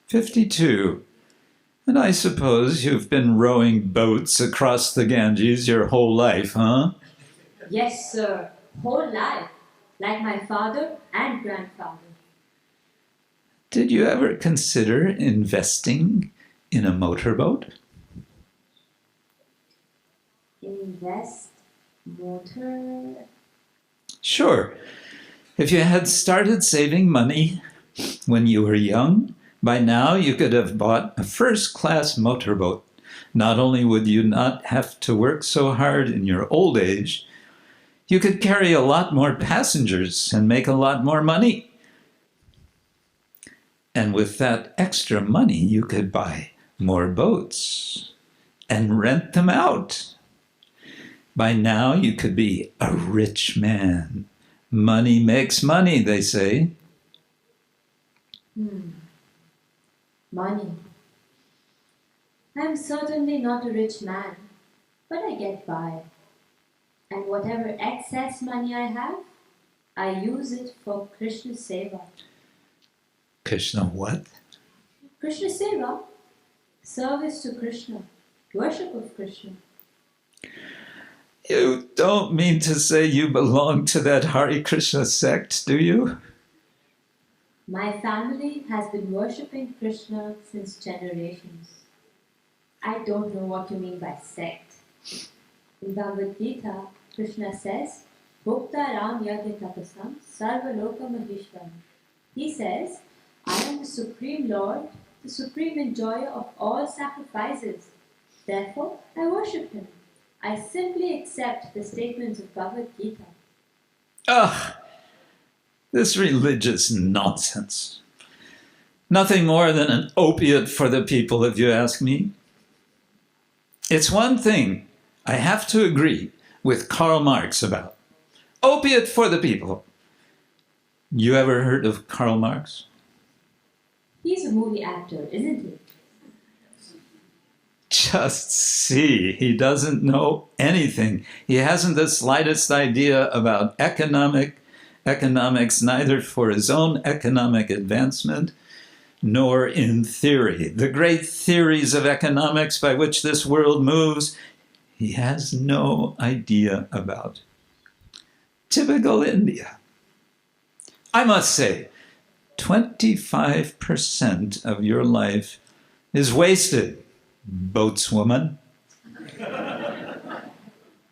52. And I suppose you've been rowing boats across the Ganges your whole life, huh? Yes, sir. Whole life. Like my father and grandfather. Did you ever consider investing in a motorboat? Invest? Motor? Sure, if you had started saving money when you were young, by now you could have bought a first-class motorboat. Not only would you not have to work so hard in your old age, you could carry a lot more passengers and make a lot more money. And with that extra money, you could buy more boats and rent them out. By now, you could be a rich man. Money makes money, they say. Money. I'm certainly not a rich man, but I get by. And whatever excess money I have, I use it for Krishna Seva. Krishna what? Krishna Seva, service to Krishna, worship of Krishna. You don't mean to say you belong to that Hare Krishna sect, do you? My family has been worshipping Krishna since generations. I don't know what you mean by sect. In Bhagavad Gita, Krishna says, Bhokta Ram Yagya Tapasam Sarva Loka Maheshwaram. He says, I am the Supreme Lord, the supreme enjoyer of all sacrifices. Therefore, I worship him. I simply accept the statements of Bhagavad Gita. Ugh, this religious nonsense. Nothing more than an opiate for the people, if you ask me. It's one thing I have to agree with Karl Marx about. Opiate for the people. You ever heard of Karl Marx? He's a movie actor, isn't he? Just see, he doesn't know anything. He hasn't the slightest idea about economics, neither for his own economic advancement, nor in theory. The great theories of economics by which this world moves, he has no idea about. Typical India. I must say, 25% of your life is wasted, boatswoman.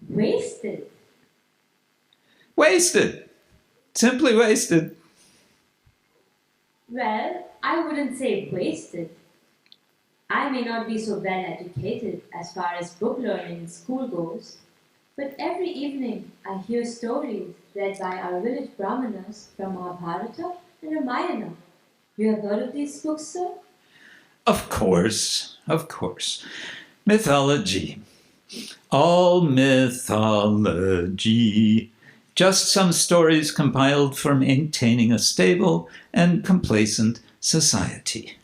Wasted. Wasted. Simply wasted. Well, I wouldn't say wasted. I may not be so well educated as far as book learning in school goes, but every evening I hear stories read by our village brahmanas from Mahabharata and Ramayana. You have heard of these books, sir? Of course, of course. Mythology. All mythology. Just some stories compiled for maintaining a stable and complacent society.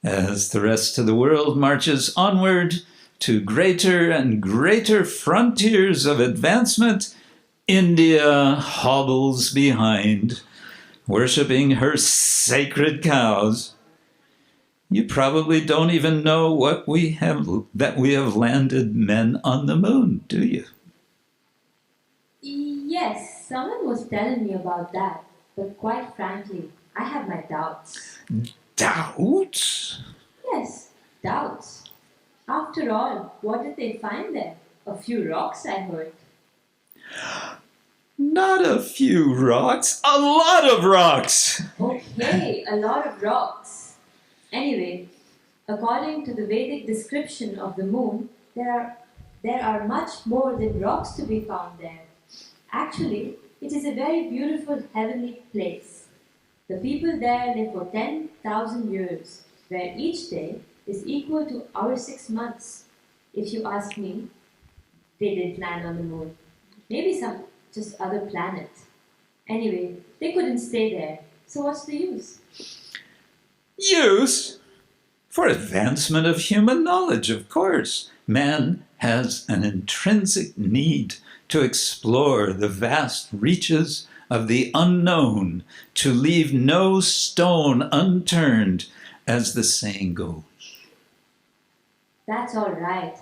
As the rest of the world marches onward to greater and greater frontiers of advancement, India hobbles behind, worshipping her sacred cows. You probably don't even know that we have landed men on the moon, do you? Yes, someone was telling me about that, but quite frankly, I have my doubts. Doubts? Yes, doubts. After all, what did they find there? A few rocks, I heard. Not a few rocks, a lot of rocks! Okay, a lot of rocks. Anyway, according to the Vedic description of the moon, there are much more than rocks to be found there. Actually, it is a very beautiful heavenly place. The people there live for 10,000 years, where each day is equal to our 6 months. If you ask me, they didn't land on the moon. Maybe some just other planet. Anyway, they couldn't stay there, so what's the use? Use? For advancement of human knowledge, of course. Man has an intrinsic need to explore the vast reaches of the unknown, to leave no stone unturned, as the saying goes. That's all right.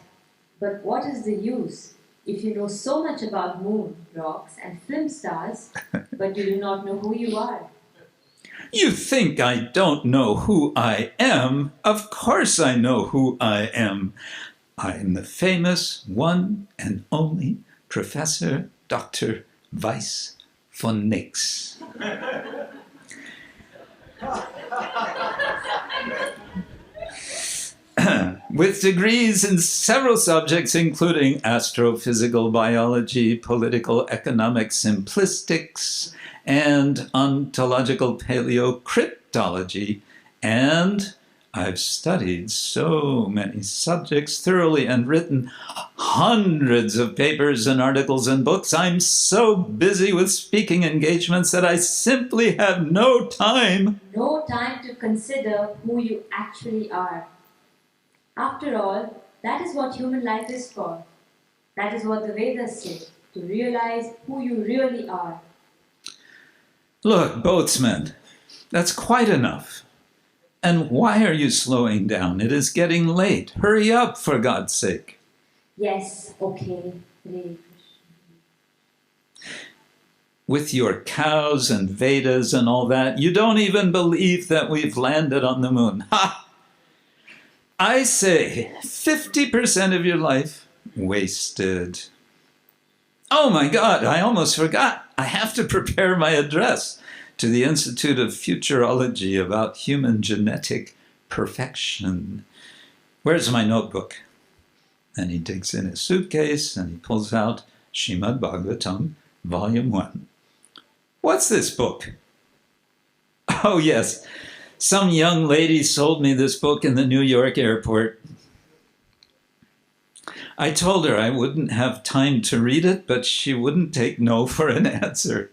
But what is the use if you know so much about moon, rocks, and film stars, but you do not know who you are? You think I don't know who I am? Of course I know who I am. I am the famous one and only Professor Dr. Vice von nix. With degrees in several subjects, including astrophysical biology, political economics, simplistics, and ontological paleocryptology, and I've studied so many subjects thoroughly and written hundreds of papers and articles and books. I'm so busy with speaking engagements that I simply have no time. No time to consider who you actually are. After all, that is what human life is for. That is what the Vedas say, to realize who you really are. Look, boatsman, that's quite enough. And why are you slowing down? It is getting late. Hurry up, for God's sake. Yes, okay. Hare With your cows and Vedas and all that, you don't even believe that we've landed on the moon. Ha! I say 50% of your life wasted. Oh my God, I almost forgot. I have to prepare my address to the Institute of Futurology about human genetic perfection. Where's my notebook? And he digs in his suitcase and he pulls out Srimad Bhagavatam, Volume 1. What's this book? Oh yes, some young lady sold me this book in the New York airport. I told her I wouldn't have time to read it, but she wouldn't take no for an answer.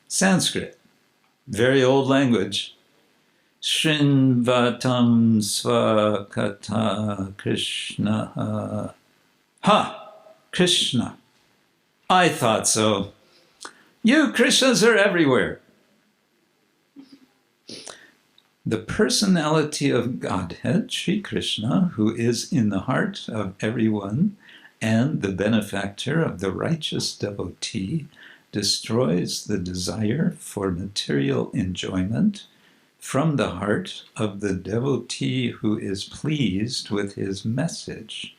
Sanskrit, very old language. Shrinvatam svakata Krishna. Ha! Krishna. I thought so. You Krishnas are everywhere. The personality of Godhead, Sri Krishna, who is in the heart of everyone and the benefactor of the righteous devotee, destroys the desire for material enjoyment from the heart of the devotee who is pleased with his message.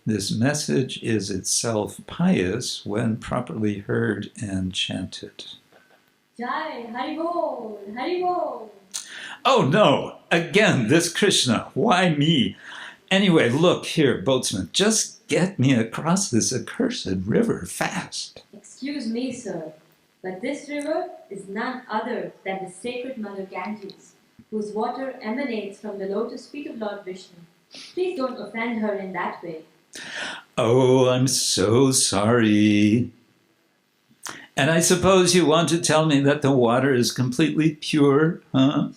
This message is itself pious when properly heard and chanted. Jai, Haribol, Haribol. Oh no, again, this Krishna, why me? Anyway, look here, boatsman, just get me across this accursed river fast. Excuse me, sir, but this river is none other than the sacred Mother Ganges, whose water emanates from the lotus feet of Lord Vishnu. Please don't offend her in that way. Oh, I'm so sorry. And I suppose you want to tell me that the water is completely pure, huh?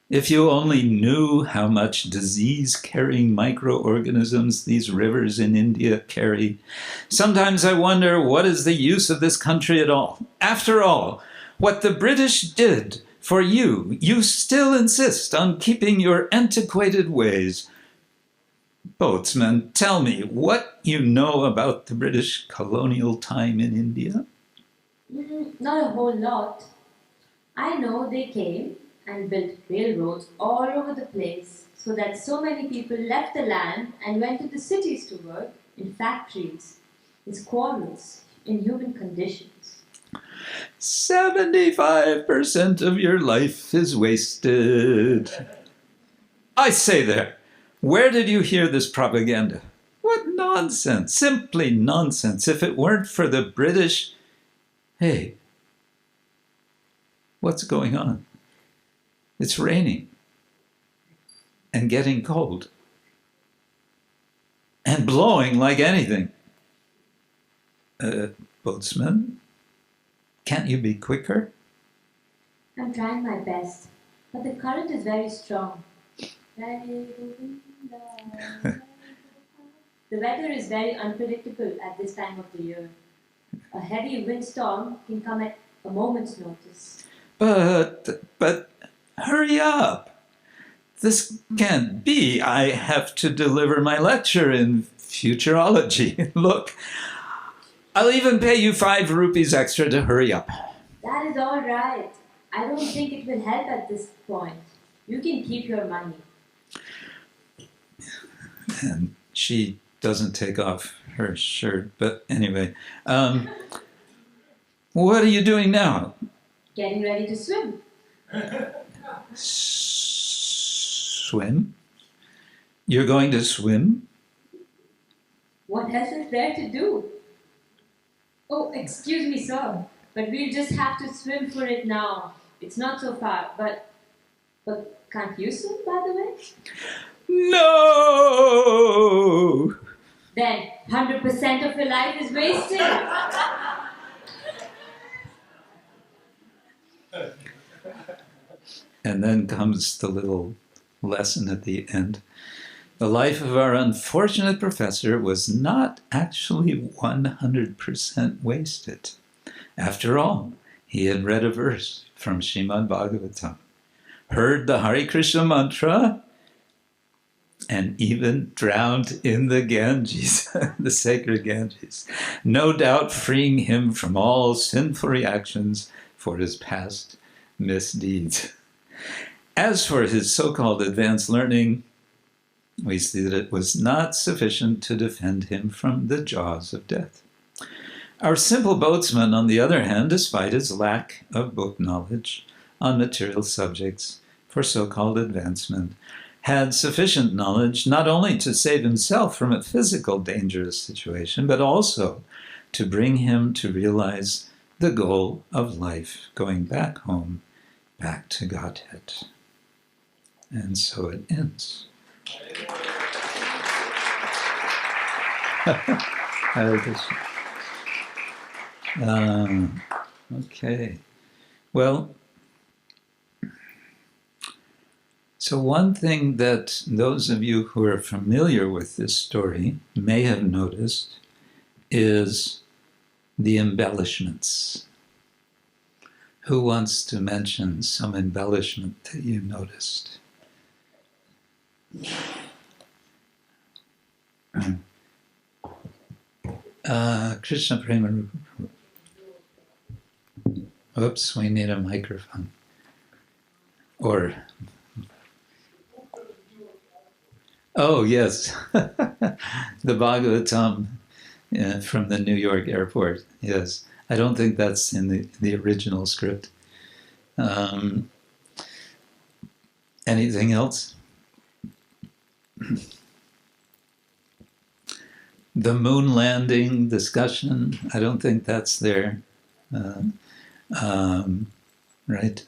If you only knew how much disease-carrying microorganisms these rivers in India carry. Sometimes I wonder, what is the use of this country at all? After all, what the British did for you, you still insist on keeping your antiquated ways. Boatsman, tell me what you know about the British colonial time in India. Not a whole lot. I know they came and built railroads all over the place so that so many people left the land and went to the cities to work in factories, in quarries, in human conditions. 75% of your life is wasted. I say there, where did you hear this propaganda? What nonsense, simply nonsense. If it weren't for the British... Hey, what's going on? It's raining and getting cold and blowing like anything. Boatsman, can't you be quicker? I'm trying my best, but the current is very strong. The weather is very unpredictable at this time of the year. A heavy windstorm can come at a moment's notice. But hurry up. This can't be. I have to deliver my lecture in futurology. Look, I'll even pay you 5 rupees extra to hurry up. That is all right. I don't think it will help at this point. You can keep your money. And she doesn't take off her shirt. But anyway, what are you doing now? Getting ready to swim. Swim? You're going to swim? What else is there to do? Oh, excuse me, sir, but we'll just have to swim for it now. It's not so far, but can't you swim, by the way? No! Then 100% of your life is wasted. And then comes the little lesson at the end. The life of our unfortunate professor was not actually 100% wasted. After all, he had read a verse from Srimad Bhagavatam, heard the Hare Krishna mantra, and even drowned in the Ganges, the sacred Ganges, no doubt freeing him from all sinful reactions for his past misdeeds. As for his so-called advanced learning, we see that it was not sufficient to defend him from the jaws of death. Our simple boatsman, on the other hand, despite his lack of book knowledge on material subjects for so-called advancement, had sufficient knowledge not only to save himself from a physical dangerous situation, but also to bring him to realize the goal of life, going back home, back to Godhead. And so it ends. Hare Krishna. Okay. Well, so one thing that those of you who are familiar with this story may have noticed is the embellishments. Who wants to mention some embellishment that you noticed? Krishna Prema Rupa. Oops, we need a microphone. Or, oh yes, the Bhagavatam from the New York airport, yes. I don't think that's in the original script. Anything else? The moon landing discussion, I don't think that's there. Right?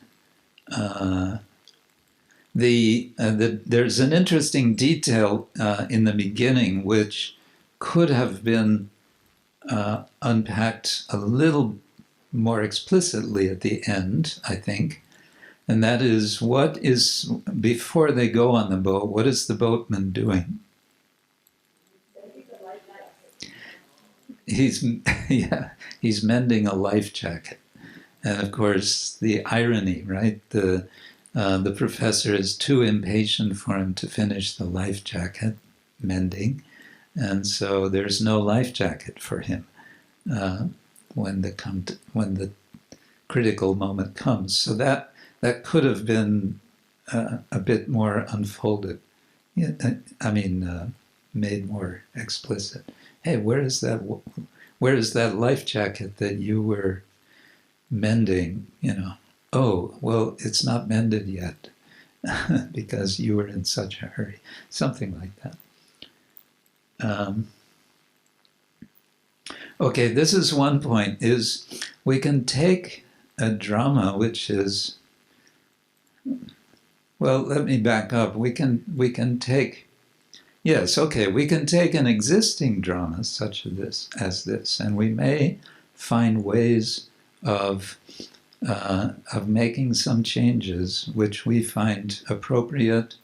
There's an interesting detail in the beginning which could have been unpacked a little more explicitly at the end, I think. And that is, what is, before they go on the boat, what is the boatman doing? He's mending a life jacket. And of course, the irony, right? The professor is too impatient for him to finish the life jacket mending. And so there's no life jacket for him when the critical moment comes. So that could have been a bit more unfolded. Made more explicit. Hey, where is that life jacket that you were mending? Oh, well, it's not mended yet because you were in such a hurry. Something like that. Okay, this is one point, is we can take a drama which is, well, let me back up. We can take, yes, okay, we can take an existing drama such as this, and we may find ways of making some changes which we find appropriate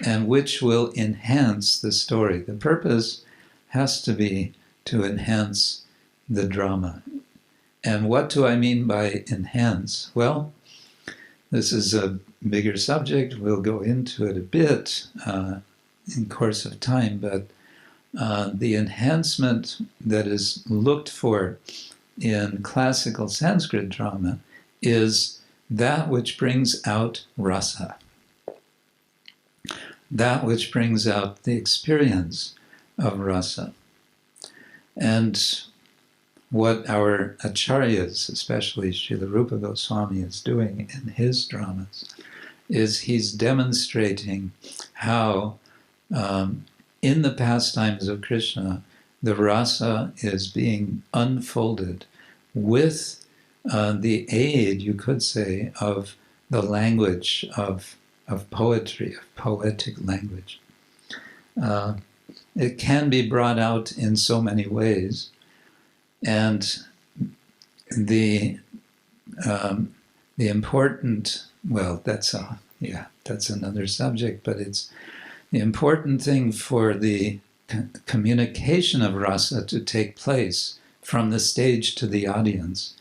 and which will enhance the story. The purpose has to be to enhance the drama. And what do I mean by enhance? Well, this is a bigger subject. We'll go into it a bit in course of time, but the enhancement that is looked for in classical Sanskrit drama is that which brings out rasa, that which brings out the experience of rasa. And what our acharyas, especially Srila Rupa Goswami, is doing in his dramas is he's demonstrating how in the pastimes of Krishna, the rasa is being unfolded with the aid, you could say, of the language of poetry, of poetic language. It can be brought out in so many ways, and the important, well, that's another subject, but it's the important thing for the communication of rasa to take place from the stage to the audience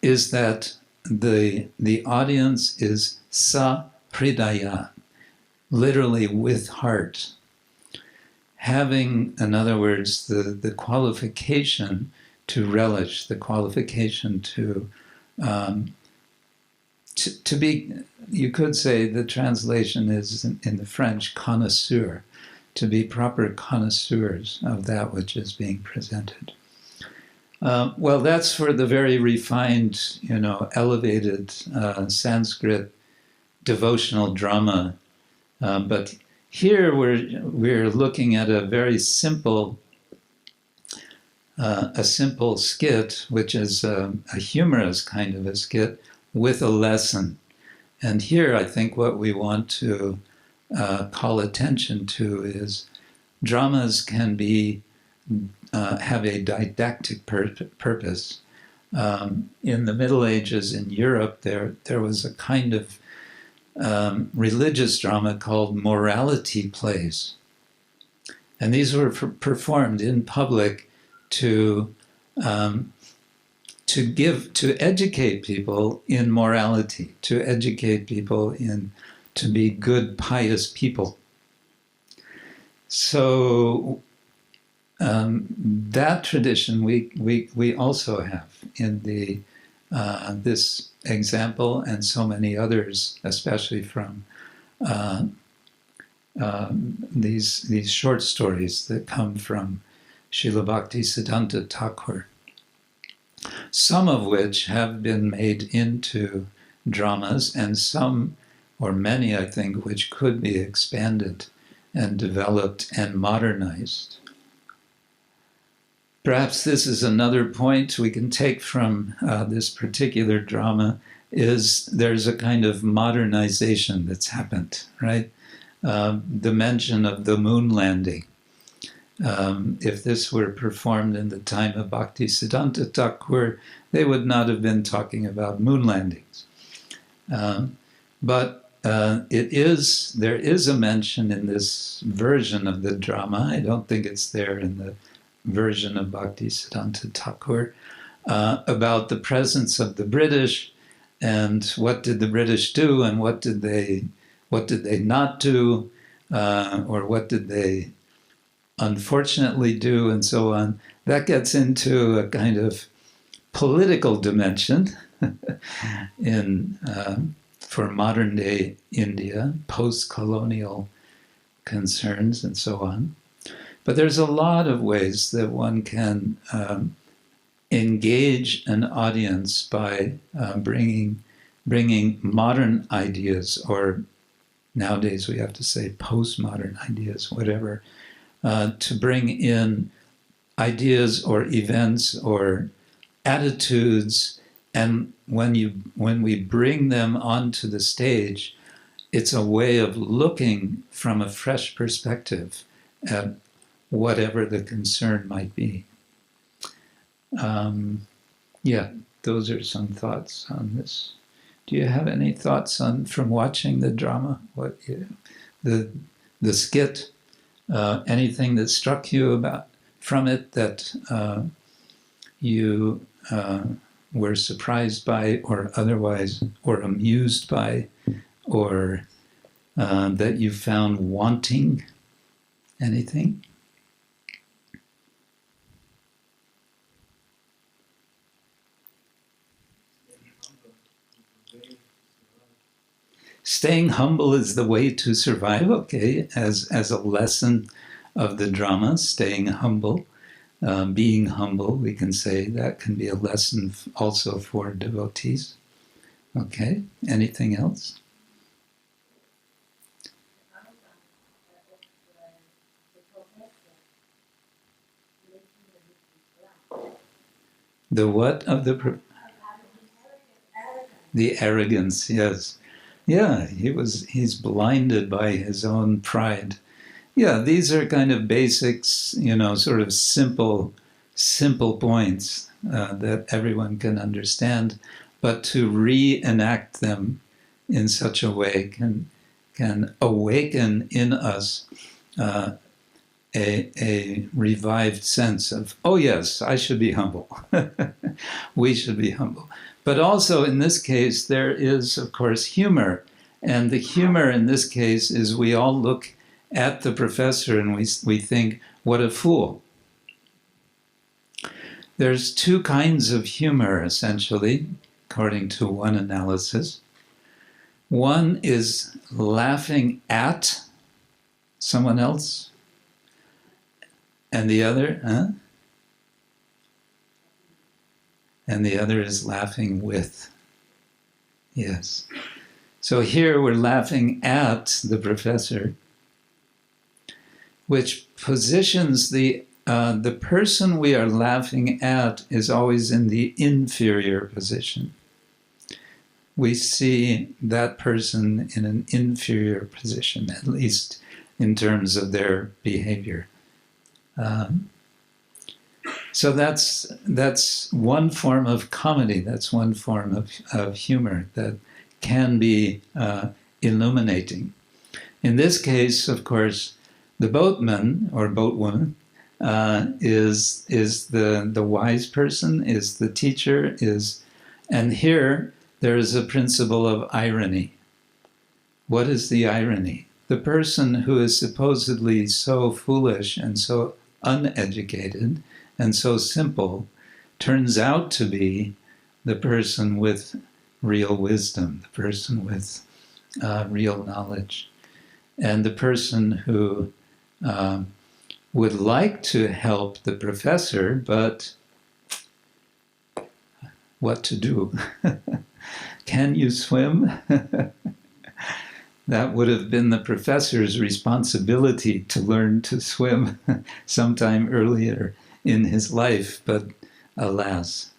is that the audience is sa-hridaya, literally with heart, having, in other words, the qualification to relish, the qualification to be, you could say the translation is in the French, connoisseur, to be proper connoisseurs of that which is being presented. Well, that's for the very refined, elevated Sanskrit devotional drama. But here we're looking at a very simple skit, which is a humorous kind of a skit with a lesson. And here I think what we want to call attention to is dramas can be have a didactic purpose. In the Middle Ages in Europe, there was a kind of religious drama called morality plays. And these were performed in public to educate people in morality, to educate people to be good, pious people. So that tradition we also have in this example and so many others, especially from these short stories that come from Srila Bhaktisiddhanta Thakur, some of which have been made into dramas, and some, or many, I think, which could be expanded and developed and modernized. Perhaps this is another point we can take from this particular drama, is there's a kind of modernization that's happened, right? The mention of the moon landing. If this were performed in the time of Bhaktisiddhanta Thakur, they would not have been talking about moon landings. But there is a mention in this version of the drama. I don't think it's there in the version of Bhaktisiddhanta Thakur, about the presence of the British and what did the British do and what did they not do, or what did they unfortunately do, and so on. That gets into a kind of political dimension for modern day India, post-colonial concerns and so on. But there's a lot of ways that one can engage an audience by bringing modern ideas, or nowadays we have to say postmodern ideas, whatever, to bring in ideas or events or attitudes, and when we bring them onto the stage, it's a way of looking from a fresh perspective at whatever the concern might be. Those are some thoughts on this. Do you have any thoughts from watching the drama? The skit? Anything that struck you from it that you were surprised by, or otherwise, or amused by, or that you found wanting? Anything? Staying humble is the way to survive, okay, as a lesson of the drama, staying humble, being humble, we can say that can be a lesson also for devotees. Okay, anything else? The what of the arrogance, yes. Yeah, he's blinded by his own pride. Yeah, these are kind of basics, sort of simple points that everyone can understand, but to reenact them in such a way can awaken in us a revived sense of, oh yes, I should be humble. We should be humble. But also in this case, there is, of course, humor. And the humor in this case is we all look at the professor and we think, what a fool. There's two kinds of humor, essentially, according to one analysis. One is laughing at someone else, and the other, and the other is laughing with. Yes. So here we're laughing at the professor, which positions the person we are laughing at is always in the inferior position. We see that person in an inferior position, at least in terms of their behavior. So that's one form of comedy, that's one form of humor that can be illuminating. In this case, of course, the boatman or boatwoman is the wise person, is the teacher, and here there is a principle of irony. What is the irony? The person who is supposedly so foolish and so uneducated and so simple turns out to be the person with real wisdom, the person with real knowledge, and the person who would like to help the professor, but what to do? Can you swim? That would have been the professor's responsibility to learn to swim sometime earlier in his life, but alas.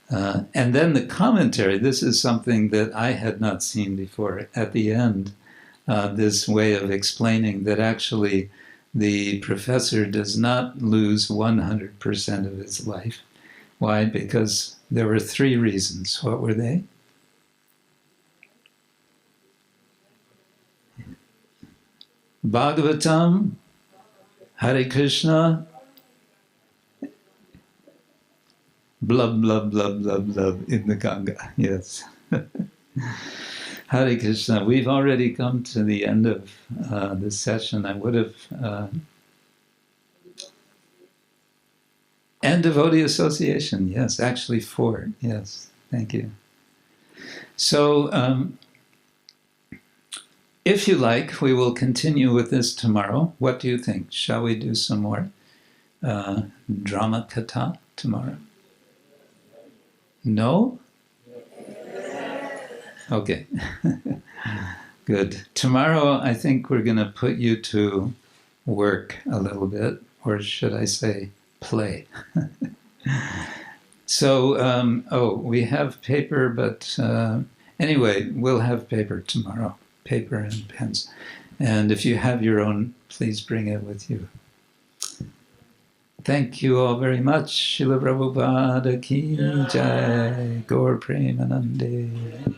And then the commentary, this is something that I had not seen before. At the end, this way of explaining that actually the professor does not lose 100% of his life. Why? Because there were 3 reasons. What were they? Bhagavatam, Hare Krishna, blub, blub, blub, blub, blub in the Ganga. Yes. Hare Krishna. We've already come to the end of this session. I would have... and devotee association. Yes, actually 4. Yes, thank you. So... if you like, we will continue with this tomorrow. What do you think? Shall we do some more drama katha tomorrow? No? Okay. Good. Tomorrow, I think we're going to put you to work a little bit, or should I say, play. So, we have paper, but anyway, we'll have paper tomorrow. Paper and pens. And if you have your own, please bring it with you. Thank you all very much. Srila Prabhupada ki jai. Gaur Premanande.